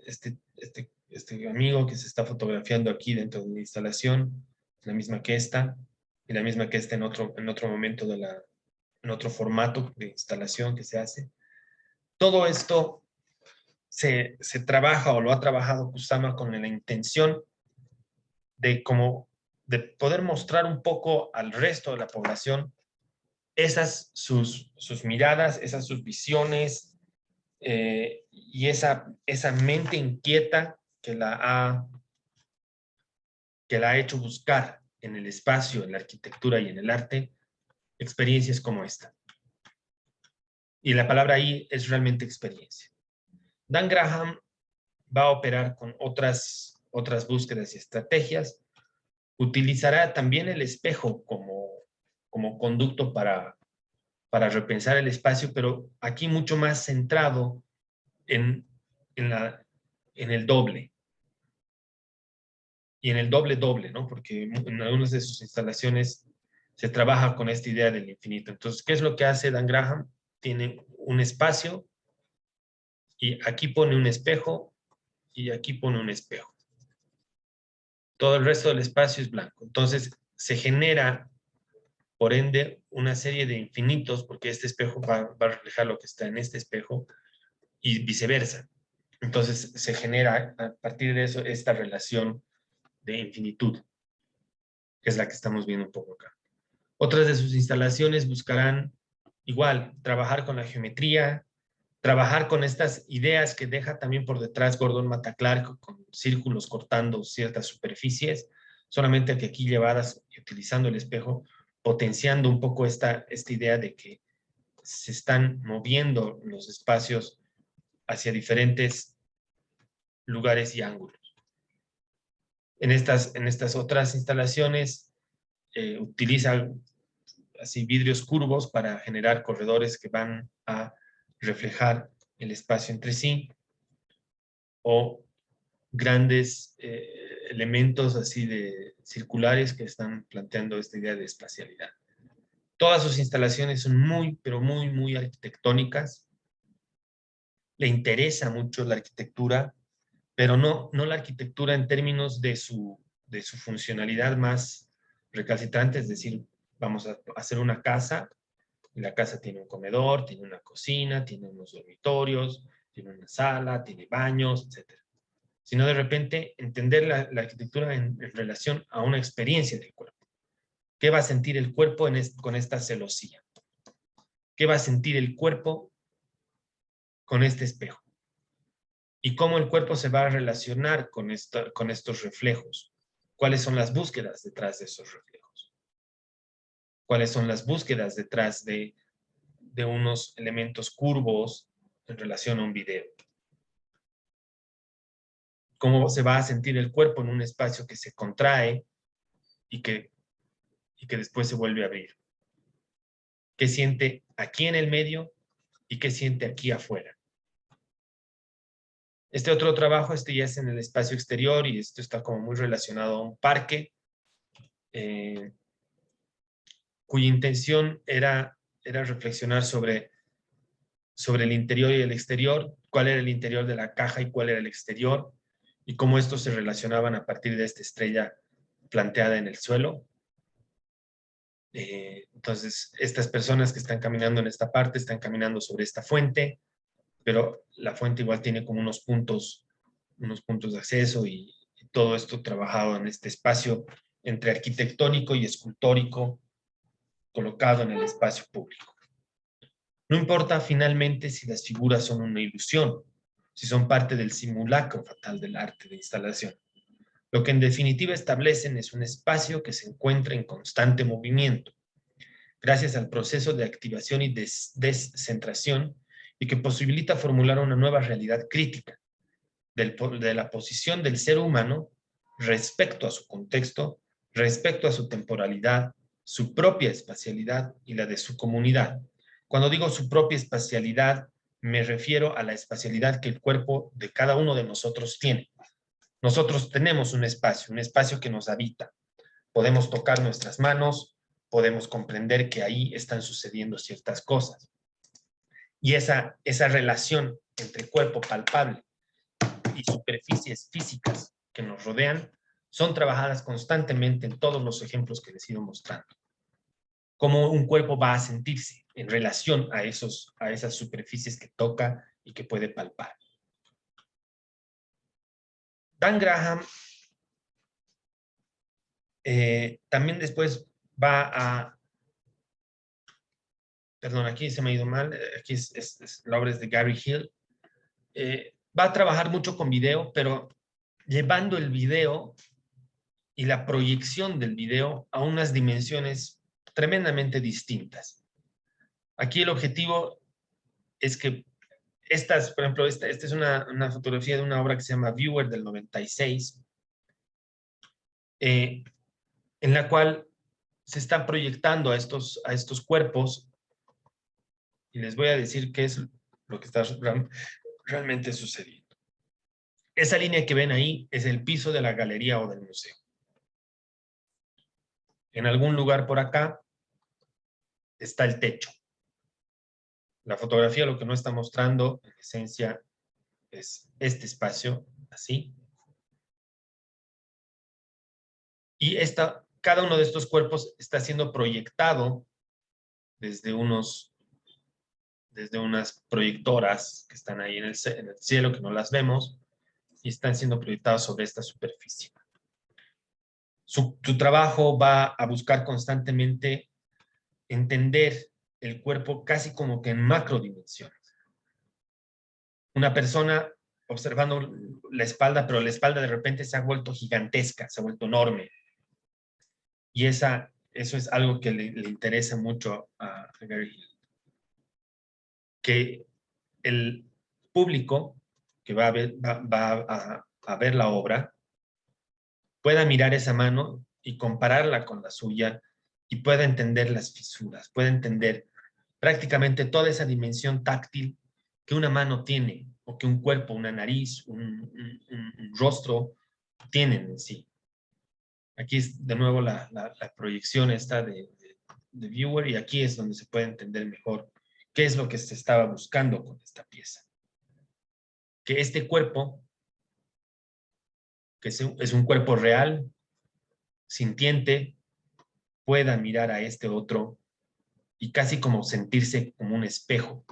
amigo que se está fotografiando aquí dentro de la instalación, la misma que esta, y la misma que esta en otro momento en otro formato de instalación que se hace. Todo esto se trabaja o lo ha trabajado Kusama con la intención de poder mostrar un poco al resto de la población esas sus miradas, esas sus visiones y esa mente inquieta que la ha hecho buscar en el espacio, en la arquitectura y en el arte, experiencias como esta. Y la palabra ahí es realmente experiencia. Dan Graham va a operar con otras búsquedas y estrategias. Utilizará también el espejo como conducto para repensar el espacio, pero aquí mucho más centrado en, en, en el doble. Y en el doble, ¿no? Porque en algunas de sus instalaciones se trabaja con esta idea del infinito. Entonces, ¿qué es lo que hace Dan Graham? Tiene un espacio y aquí pone un espejo y aquí pone un espejo. Todo el resto del espacio es blanco. Entonces, se genera, por ende, una serie de infinitos, porque este espejo va a reflejar lo que está en este espejo y viceversa. Entonces, se genera a partir de eso esta relación de infinitud, que es la que estamos viendo un poco acá. Otras de sus instalaciones buscarán igual trabajar con la geometría, trabajar con estas ideas que deja también por detrás Gordon Matta Clark con círculos cortando ciertas superficies, solamente que aquí llevadas y utilizando el espejo, potenciando un poco esta idea de que se están moviendo los espacios hacia diferentes lugares y ángulos. En estas otras instalaciones utiliza así vidrios curvos para generar corredores que van a reflejar el espacio entre sí, o grandes elementos así de circulares que están planteando esta idea de espacialidad. Todas sus instalaciones son muy, pero muy, muy arquitectónicas. Le interesa mucho la arquitectura, pero no la arquitectura en términos de su funcionalidad más recalcitrante, es decir, vamos a hacer una casa, y la casa tiene un comedor, tiene una cocina, tiene unos dormitorios, tiene una sala, tiene baños, etc. Sino de repente entender la arquitectura en relación a una experiencia del cuerpo. ¿Qué va a sentir el cuerpo con esta celosía? ¿Qué va a sentir el cuerpo con este espejo? ¿Y cómo el cuerpo se va a relacionar con estos reflejos? ¿Cuáles son las búsquedas detrás de esos reflejos? ¿Cuáles son las búsquedas detrás de unos elementos curvos en relación a un video? ¿Cómo se va a sentir el cuerpo en un espacio que se contrae y que después se vuelve a abrir? ¿Qué siente aquí en el medio y qué siente aquí afuera? Este otro trabajo, ya es en el espacio exterior y esto está como muy relacionado a un parque, cuya intención era reflexionar sobre sobre el interior y el exterior, cuál era el interior de la caja y cuál era el exterior, y cómo estos se relacionaban a partir de esta estrella planteada en el suelo. Entonces, estas personas que están caminando en esta parte están caminando sobre esta fuente, pero la fuente igual tiene como unos puntos de acceso y todo esto trabajado en este espacio entre arquitectónico y escultórico colocado en el espacio público. No importa finalmente si las figuras son una ilusión, si son parte del simulacro fatal del arte de instalación. Lo que en definitiva establecen es un espacio que se encuentra en constante movimiento, gracias al proceso de activación y descentración, y que posibilita formular una nueva realidad crítica de la posición del ser humano respecto a su contexto, respecto a su temporalidad, su propia espacialidad y la de su comunidad. Cuando digo su propia espacialidad, me refiero a la espacialidad que el cuerpo de cada uno de nosotros tiene. Nosotros tenemos un espacio que nos habita. Podemos tocar nuestras manos, podemos comprender que ahí están sucediendo ciertas cosas. Y esa relación entre cuerpo palpable y superficies físicas que nos rodean son trabajadas constantemente en todos los ejemplos que les he ido mostrando. Cómo un cuerpo va a sentirse en relación a esas superficies que toca y que puede palpar. Dan Graham también después va a... Perdón, aquí se me ha ido mal. Aquí la obra es de Gary Hill. Va a trabajar mucho con video, pero llevando el video y la proyección del video a unas dimensiones tremendamente distintas. Aquí el objetivo es que por ejemplo, esta es una fotografía de una obra que se llama Viewer del 96, en la cual se está proyectando a estos cuerpos, y les voy a decir qué es lo que está realmente sucediendo. Esa línea que ven ahí es el piso de la galería o del museo. En algún lugar por acá está el techo. La fotografía lo que no está mostrando, en esencia, es este espacio, así. Y cada uno de estos cuerpos está siendo proyectado desde unas proyectoras que están ahí en el cielo, que no las vemos, y están siendo proyectados sobre esta superficie. Su trabajo va a buscar constantemente entender el cuerpo casi como que en macrodimensiones. Una persona observando la espalda, pero la espalda de repente se ha vuelto gigantesca, se ha vuelto enorme. Y eso es algo que le interesa mucho a Gary Hill. Que el público que va a ver la obra pueda mirar esa mano y compararla con la suya y pueda entender las fisuras, pueda entender prácticamente toda esa dimensión táctil que una mano tiene, o que un cuerpo, una nariz, un rostro tienen en sí. Aquí es de nuevo la proyección esta de Viewer, y aquí es donde se puede entender mejor qué es lo que se estaba buscando con esta pieza. Que este cuerpo, que es un cuerpo real, sintiente, pueda mirar a este otro y casi como sentirse como un espejo.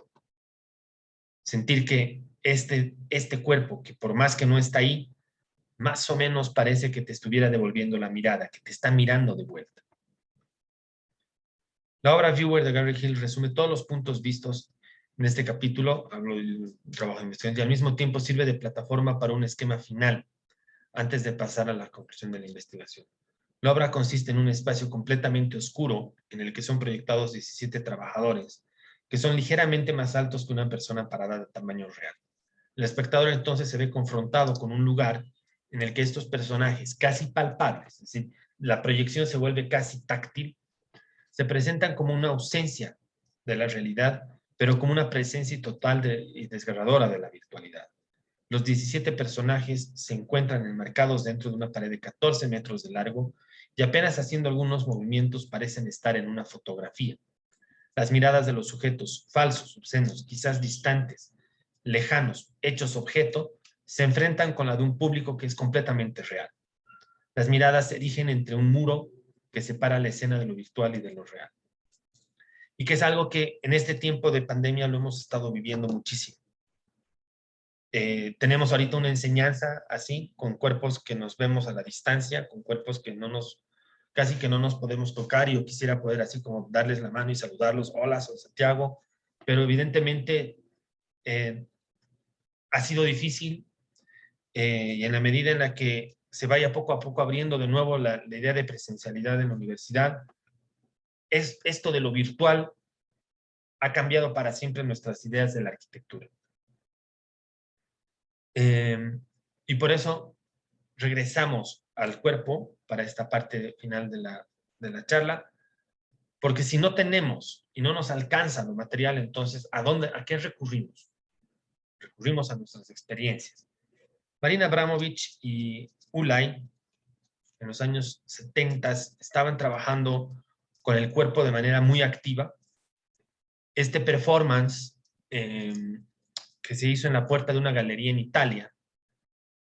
Sentir que este cuerpo, que por más que no está ahí, más o menos parece que te estuviera devolviendo la mirada, que te está mirando de vuelta. La obra Viewer de Gary Hill resume todos los puntos vistos en este capítulo. Hablo del trabajo de investigación y al mismo tiempo sirve de plataforma para un esquema final antes de pasar a la conclusión de la investigación. La obra consiste en un espacio completamente oscuro en el que son proyectados 17 trabajadores, que son ligeramente más altos que una persona parada de tamaño real. El espectador entonces se ve confrontado con un lugar en el que estos personajes, casi palpables, es decir, la proyección se vuelve casi táctil, se presentan como una ausencia de la realidad, pero como una presencia total y desgarradora de la virtualidad. Los 17 personajes se encuentran enmarcados dentro de una pared de 14 metros de largo y apenas haciendo algunos movimientos parecen estar en una fotografía. Las miradas de los sujetos falsos, obscenos, quizás distantes, lejanos, hechos objeto, se enfrentan con la de un público que es completamente real. Las miradas se erigen entre un muro que separa la escena de lo virtual y de lo real. Y que es algo que en este tiempo de pandemia lo hemos estado viviendo muchísimo. Tenemos ahorita una enseñanza así, con cuerpos que nos vemos a la distancia, con cuerpos que casi que no nos podemos tocar, y yo quisiera poder así como darles la mano y saludarlos, hola, soy Santiago, pero evidentemente ha sido difícil, y en la medida en la que se vaya poco a poco abriendo de nuevo la idea de presencialidad en la universidad, esto de lo virtual ha cambiado para siempre nuestras ideas de la arquitectura. Y por eso regresamos al cuerpo para esta parte final de la charla, porque si no tenemos y no nos alcanza lo material, entonces, ¿a qué recurrimos? Recurrimos a nuestras experiencias. Marina Abramovich y Ulay, en los años 70, estaban trabajando con el cuerpo de manera muy activa. Este performance que se hizo en la puerta de una galería en Italia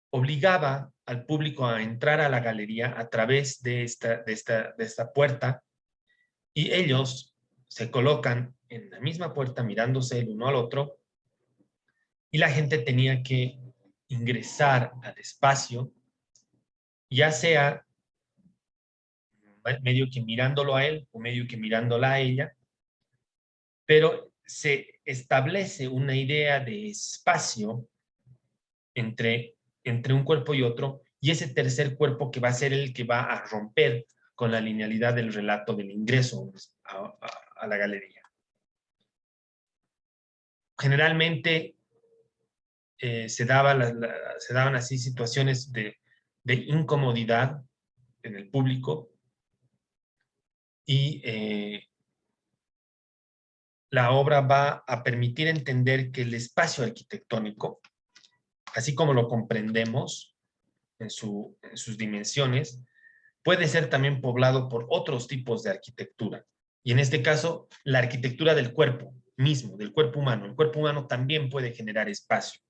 obligaba al público a entrar a la galería a través de esta puerta, y ellos se colocan en la misma puerta mirándose el uno al otro, y la gente tenía que ingresar al espacio, ya sea medio que mirándolo a él o medio que mirándola a ella, pero se establece una idea de espacio entre un cuerpo y otro, y ese tercer cuerpo que va a ser el que va a romper con la linealidad del relato del ingreso a la galería. Generalmente se daban así situaciones de incomodidad en el público, y la obra va a permitir entender que el espacio arquitectónico, así como lo comprendemos en sus dimensiones, puede ser también poblado por otros tipos de arquitectura. Y en este caso, la arquitectura del cuerpo mismo, del cuerpo humano. El cuerpo humano también puede generar espacio,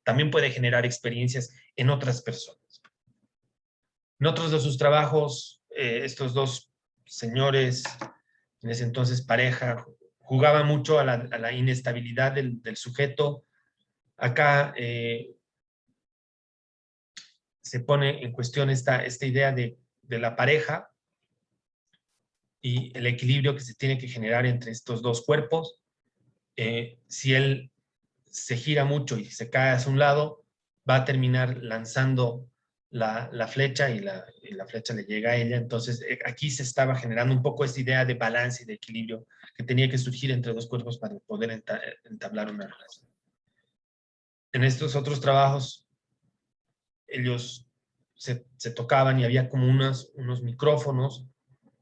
también puede generar experiencias en otras personas. En otros de sus trabajos, estos dos señores, en ese entonces pareja, jugaban mucho a la inestabilidad del sujeto. Acá se pone en cuestión esta idea de la pareja y el equilibrio que se tiene que generar entre estos dos cuerpos. Si él se gira mucho y se cae hacia un lado, va a terminar lanzando la flecha, y la flecha le llega a ella. Entonces, aquí se estaba generando un poco esta idea de balance y de equilibrio que tenía que surgir entre dos cuerpos para poder entablar una relación. En estos otros trabajos, ellos se tocaban y había como unos micrófonos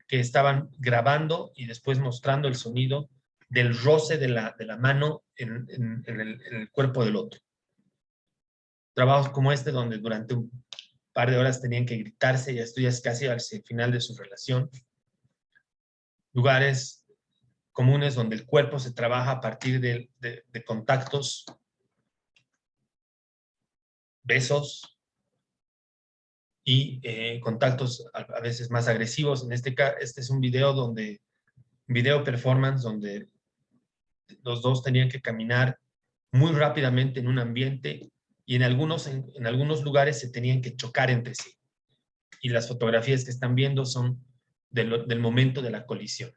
que estaban grabando y después mostrando el sonido del roce de la mano en el cuerpo del otro. Trabajos como este, donde durante un par de horas tenían que gritarse, y esto ya es casi al final de su relación. Lugares comunes donde el cuerpo se trabaja a partir de contactos, besos y contactos a veces más agresivos. En este es un video performance donde los dos tenían que caminar muy rápidamente en un ambiente, y en algunos lugares se tenían que chocar entre sí. Y las fotografías que están viendo son del momento de la colisión.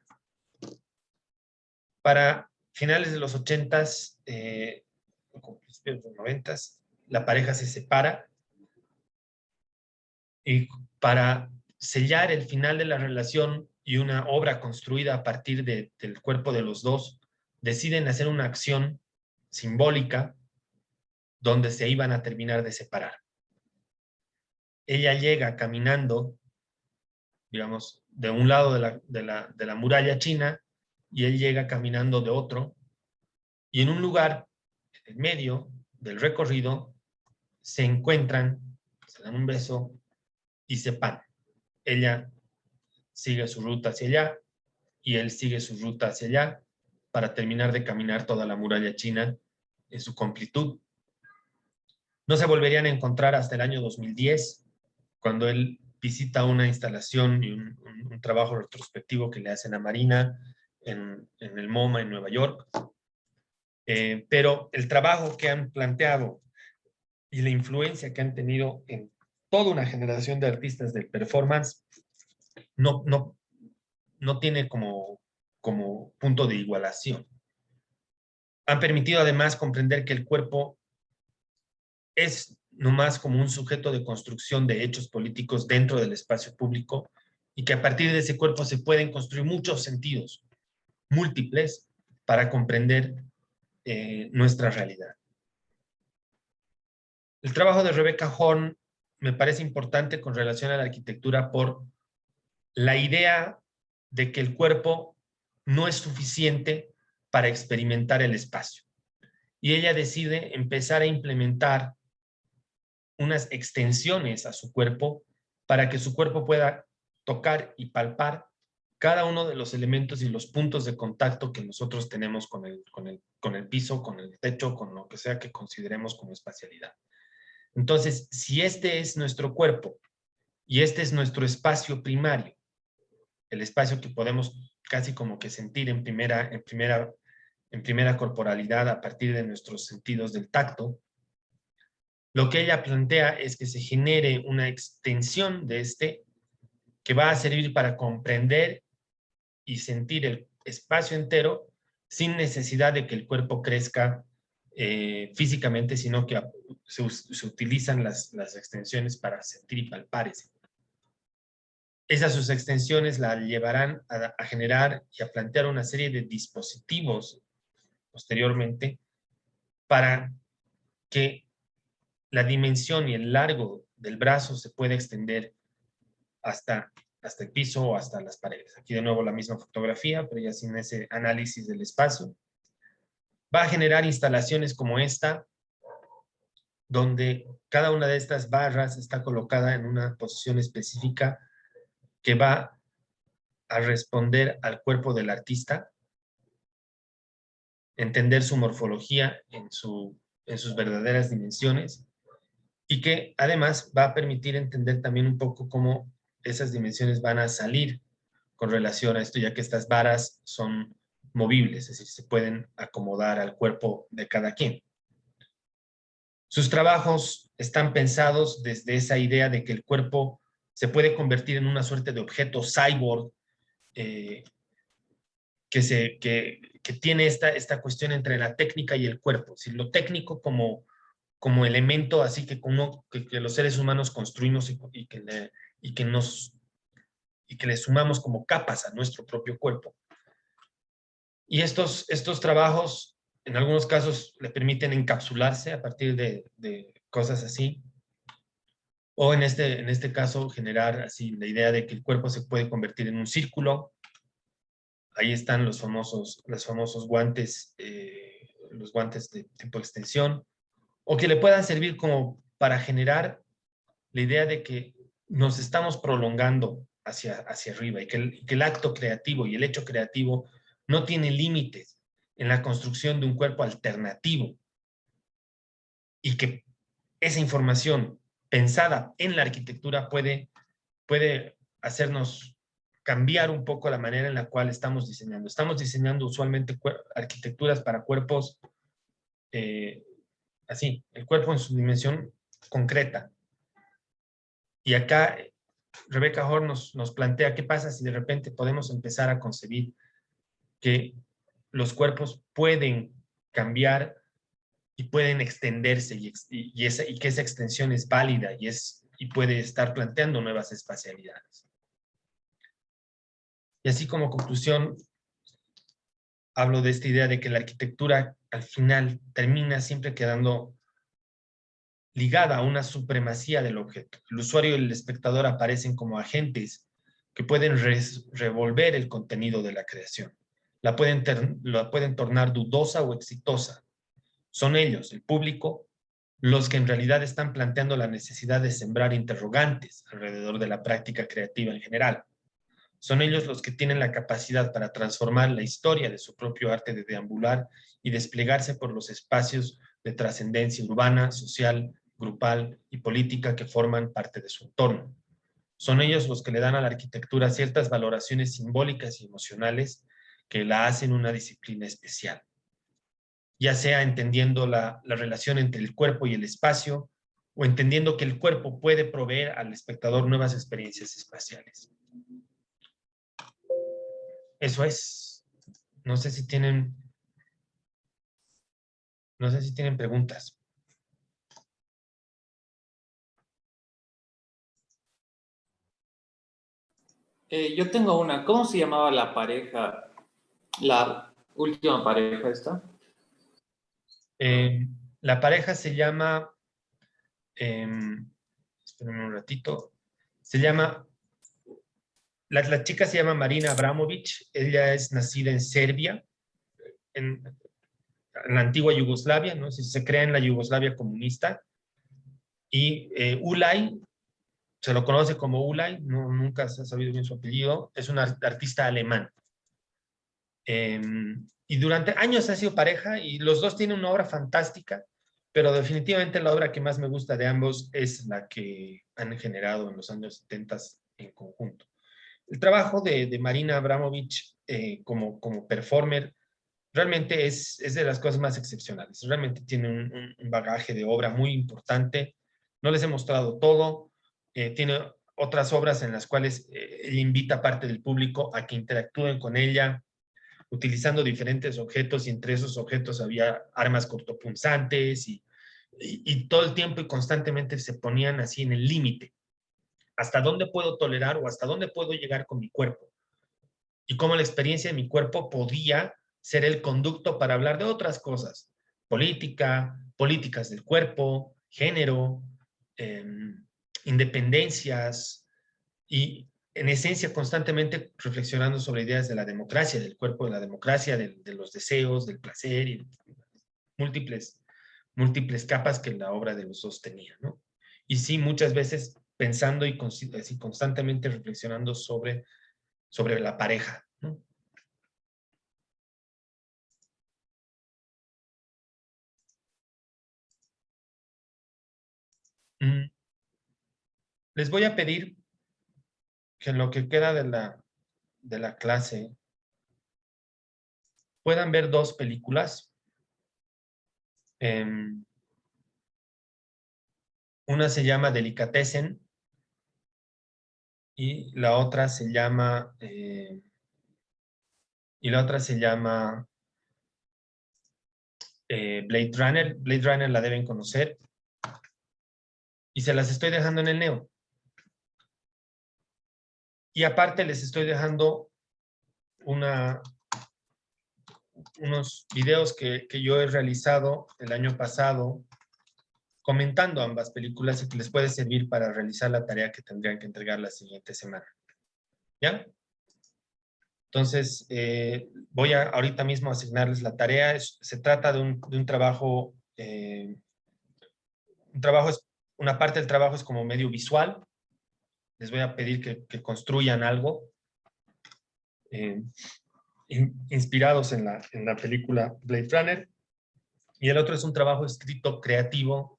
Para finales de los 80s, principios de los 90s, la pareja se separa, y para sellar el final de la relación y una obra construida a partir del cuerpo de los dos, deciden hacer una acción simbólica donde se iban a terminar de separar. Ella llega caminando, digamos, de un lado de la muralla china, y él llega caminando de otro, y en un lugar, en medio del recorrido, se encuentran, se dan un beso y se paran. Ella sigue su ruta hacia allá, y él sigue su ruta hacia allá para terminar de caminar toda la muralla china en su completud. No se volverían a encontrar hasta el año 2010, cuando él visita una instalación y un trabajo retrospectivo que le hacen a Marina en el MoMA en Nueva York. Pero el trabajo que han planteado y la influencia que han tenido en toda una generación de artistas del performance no tiene como punto de igualación. Han permitido además comprender que el cuerpo es nomás como un sujeto de construcción de hechos políticos dentro del espacio público y que a partir de ese cuerpo se pueden construir muchos sentidos múltiples para comprender nuestra realidad. El trabajo de Rebecca Horn me parece importante con relación a la arquitectura por la idea de que el cuerpo no es suficiente para experimentar el espacio. Y ella decide empezar a implementar unas extensiones a su cuerpo para que su cuerpo pueda tocar y palpar cada uno de los elementos y los puntos de contacto que nosotros tenemos con el piso, con el techo, con lo que sea que consideremos como espacialidad. Entonces, si este es nuestro cuerpo y este es nuestro espacio primario, el espacio que podemos casi como que sentir en primera corporalidad a partir de nuestros sentidos del tacto, lo que ella plantea es que se genere una extensión de este que va a servir para comprender y sentir el espacio entero sin necesidad de que el cuerpo crezca físicamente, sino que se utilizan las extensiones para sentir y palpar ese. Esas sus extensiones la llevarán a generar y a plantear una serie de dispositivos posteriormente para que la dimensión y el largo del brazo se puede extender hasta el piso o hasta las paredes. Aquí de nuevo la misma fotografía, pero ya sin ese análisis del espacio. Va a generar instalaciones como esta, donde cada una de estas barras está colocada en una posición específica que va a responder al cuerpo del artista, entender su morfología en sus verdaderas dimensiones, y que además va a permitir entender también un poco cómo esas dimensiones van a salir con relación a esto, ya que estas varas son movibles, es decir, se pueden acomodar al cuerpo de cada quien. Sus trabajos están pensados desde esa idea de que el cuerpo se puede convertir en una suerte de objeto cyborg que tiene esta cuestión entre la técnica y el cuerpo. Si lo técnico como elemento así que los seres humanos construimos y que le sumamos como capas a nuestro propio cuerpo. Y estos trabajos, en algunos casos, le permiten encapsularse a partir de cosas así. O en este caso, generar así la idea de que el cuerpo se puede convertir en un círculo. Ahí están los famosos guantes, los guantes de tipo extensión, o que le puedan servir como para generar la idea de que nos estamos prolongando hacia arriba y que el acto creativo y el hecho creativo no tiene límites en la construcción de un cuerpo alternativo y que esa información pensada en la arquitectura puede hacernos cambiar un poco la manera en la cual estamos diseñando. Estamos diseñando usualmente arquitecturas para cuerpos así, el cuerpo en su dimensión concreta. Y acá Rebecca Horn nos plantea qué pasa si de repente podemos empezar a concebir que los cuerpos pueden cambiar y pueden extenderse y que esa extensión es válida y puede estar planteando nuevas espacialidades. Y así como conclusión, hablo de esta idea de que la arquitectura al final termina siempre quedando ligada a una supremacía del objeto. El usuario y el espectador aparecen como agentes que pueden revolver el contenido de la creación. La pueden tornar dudosa o exitosa. Son ellos, el público, los que en realidad están planteando la necesidad de sembrar interrogantes alrededor de la práctica creativa en general. Son ellos los que tienen la capacidad para transformar la historia de su propio arte de deambular y desplegarse por los espacios de trascendencia urbana, social, grupal y política que forman parte de su entorno. Son ellos los que le dan a la arquitectura ciertas valoraciones simbólicas y emocionales que la hacen una disciplina especial, ya sea entendiendo la relación entre el cuerpo y el espacio, o entendiendo que el cuerpo puede proveer al espectador nuevas experiencias espaciales. Eso es. No sé si tienen, no sé si tienen preguntas. Yo tengo una. ¿Cómo se llamaba la pareja, la última pareja esta? Eh, la pareja se llama, espérenme un ratito, se llama, la chica se llama Marina Abramovic, ella es nacida en Serbia, en, en la antigua Yugoslavia, ¿no? Si se crea en la Yugoslavia comunista, y Ulay, se lo conoce como Ulay, no, nunca se ha sabido bien su apellido, es un artista alemán. Y durante años ha sido pareja y los dos tienen una obra fantástica, pero definitivamente la obra que más me gusta de ambos es la que han generado en los años 70 en conjunto. El trabajo de Marina Abramovic como performer realmente es de las cosas más excepcionales. Realmente tiene un bagaje de obra muy importante. No les he mostrado todo. Tiene otras obras en las cuales ella invita a parte del público a que interactúen con ella, utilizando diferentes objetos, y entre esos objetos había armas cortopunzantes y todo el tiempo y constantemente se ponían así en el límite. ¿Hasta dónde puedo tolerar o hasta dónde puedo llegar con mi cuerpo? Y cómo la experiencia de mi cuerpo podía ser el conducto para hablar de otras cosas, política, políticas del cuerpo, género, eh, independencias, y en esencia constantemente reflexionando sobre ideas de la democracia, del cuerpo, de la democracia, de los deseos, del placer y múltiples, múltiples capas que la obra de los dos tenía, ¿no? Y sí, muchas veces pensando y así, constantemente reflexionando sobre la pareja, ¿no? Mm, Les voy a pedir que en lo que queda de la clase puedan ver dos películas. Em, una se llama Delicatessen y la otra se llama, Blade Runner. Blade Runner la deben conocer y se las estoy dejando en el Neo. Y aparte les estoy dejando unos videos que yo he realizado el año pasado comentando ambas películas y que les puede servir para realizar la tarea que tendrían que entregar la siguiente semana. ¿Ya? Entonces, voy a ahorita mismo asignarles la tarea. Se trata de un trabajo, una parte del trabajo es como medio visual. Les voy a pedir que construyan algo eh, inspirados en la película Blade Runner. Y el otro es un trabajo escrito creativo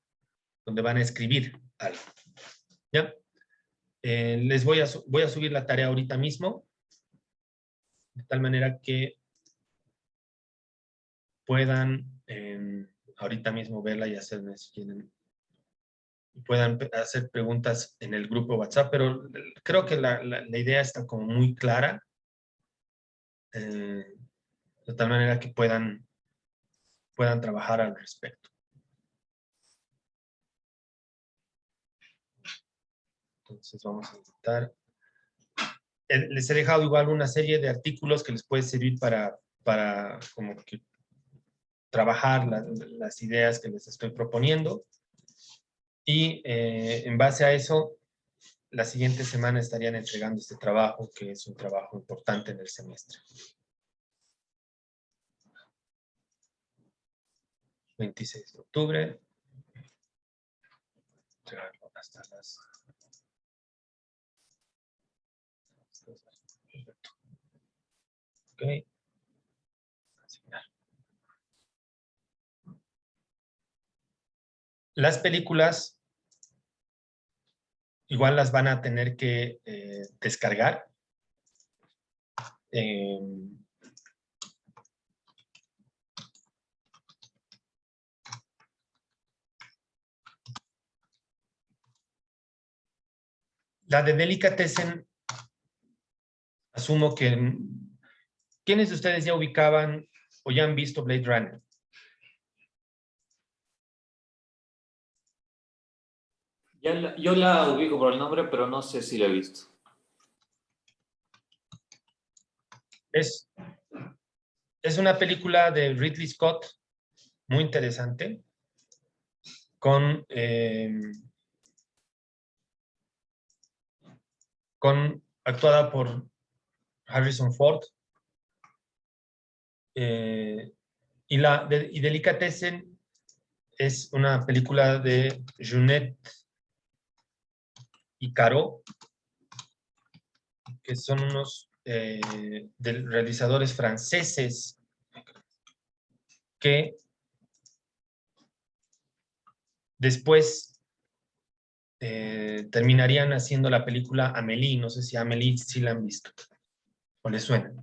donde van a escribir algo. ¿Ya? Les voy a subir la tarea ahorita mismo, de tal manera que puedan ahorita mismo verla y hacerme, si quieren, puedan hacer preguntas en el grupo WhatsApp, pero creo que la idea está como muy clara, eh, de tal manera que puedan trabajar al respecto. Entonces vamos a intentar. Les he dejado igual una serie de artículos que les puede servir para como que trabajar las ideas que les estoy proponiendo. Y en base a eso, la siguiente semana estarían entregando este trabajo, que es un trabajo importante en el semestre. 26 de octubre. Entregarlo hasta las Ok. Asignar. Las películas igual las van a tener que descargar. La de Delicatessen, asumo que... ¿Quiénes de ustedes ya ubicaban o ya han visto Blade Runner? Yo la ubico por el nombre, pero no sé si la he visto. Es una película de Ridley Scott muy interesante, actuada por Harrison Ford. Y Delicatessen es una película de Junet y Caro, que son unos realizadores franceses que después terminarían haciendo la película Amélie. No sé si Amélie sí la han visto o les suena.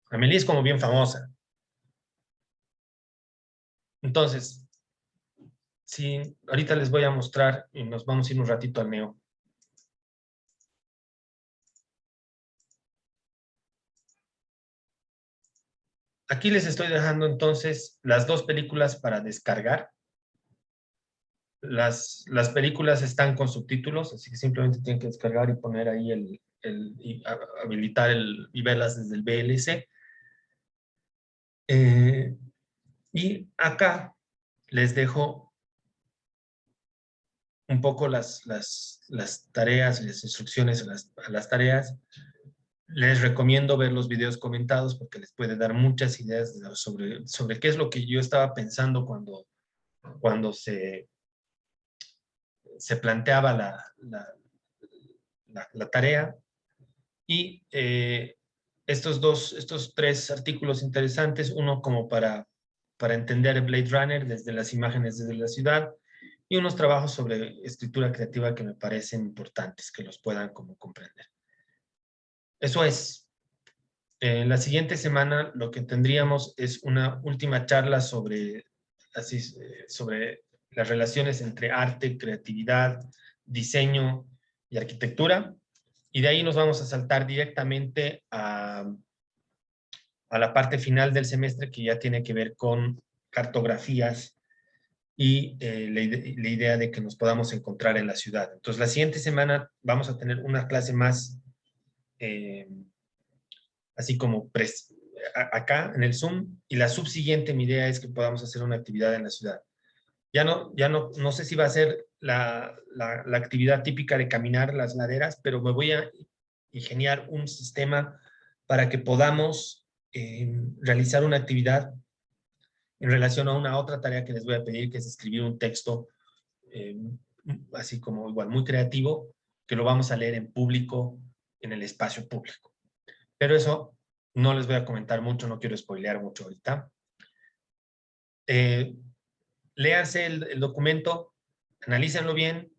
Amélie es como bien famosa. Entonces, sí, ahorita les voy a mostrar y nos vamos a ir un ratito al Neo. Aquí les estoy dejando entonces las dos películas para descargar. Las películas están con subtítulos, así que simplemente tienen que descargar y poner ahí y habilitar y verlas desde el VLC. Y acá les dejo un poco las tareas, las instrucciones a las tareas. Les recomiendo ver los videos comentados porque les puede dar muchas ideas sobre qué es lo que yo estaba pensando cuando se planteaba la tarea. Y estos tres artículos interesantes, uno como para entender Blade Runner desde las imágenes desde la ciudad, y unos trabajos sobre escritura creativa que me parecen importantes, que los puedan como comprender. Eso es. La siguiente semana lo que tendríamos es una última charla sobre las relaciones entre arte, creatividad, diseño y arquitectura. Y de ahí nos vamos a saltar directamente a la parte final del semestre, que ya tiene que ver con cartografías y la idea de que nos podamos encontrar en la ciudad. Entonces, la siguiente semana vamos a tener una clase más así como acá en el Zoom, y la subsiguiente mi idea es que podamos hacer una actividad en la ciudad. Ya no sé si va a ser la actividad típica de caminar las laderas, pero me voy a ingeniar un sistema para que podamos realizar una actividad en relación a una otra tarea que les voy a pedir, que es escribir un texto eh, así como igual muy creativo, que lo vamos a leer en público, en el espacio público. Pero eso no les voy a comentar mucho, no quiero spoilear mucho ahorita. Léanse el documento, analícenlo bien,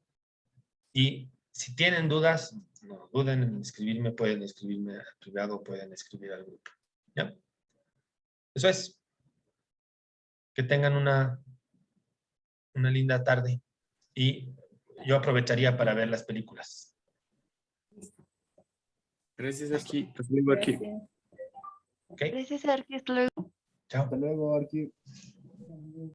y si tienen dudas, no duden en escribirme, pueden escribirme al privado, pueden escribir al grupo. ¿Ya? Eso es. Que tengan una linda tarde, y yo aprovecharía para ver las películas. Gracias, Arqui. Hasta luego, Arqui. ¿Ok? Gracias, Arqui. Hasta luego. Chao. Hasta luego, Arqui.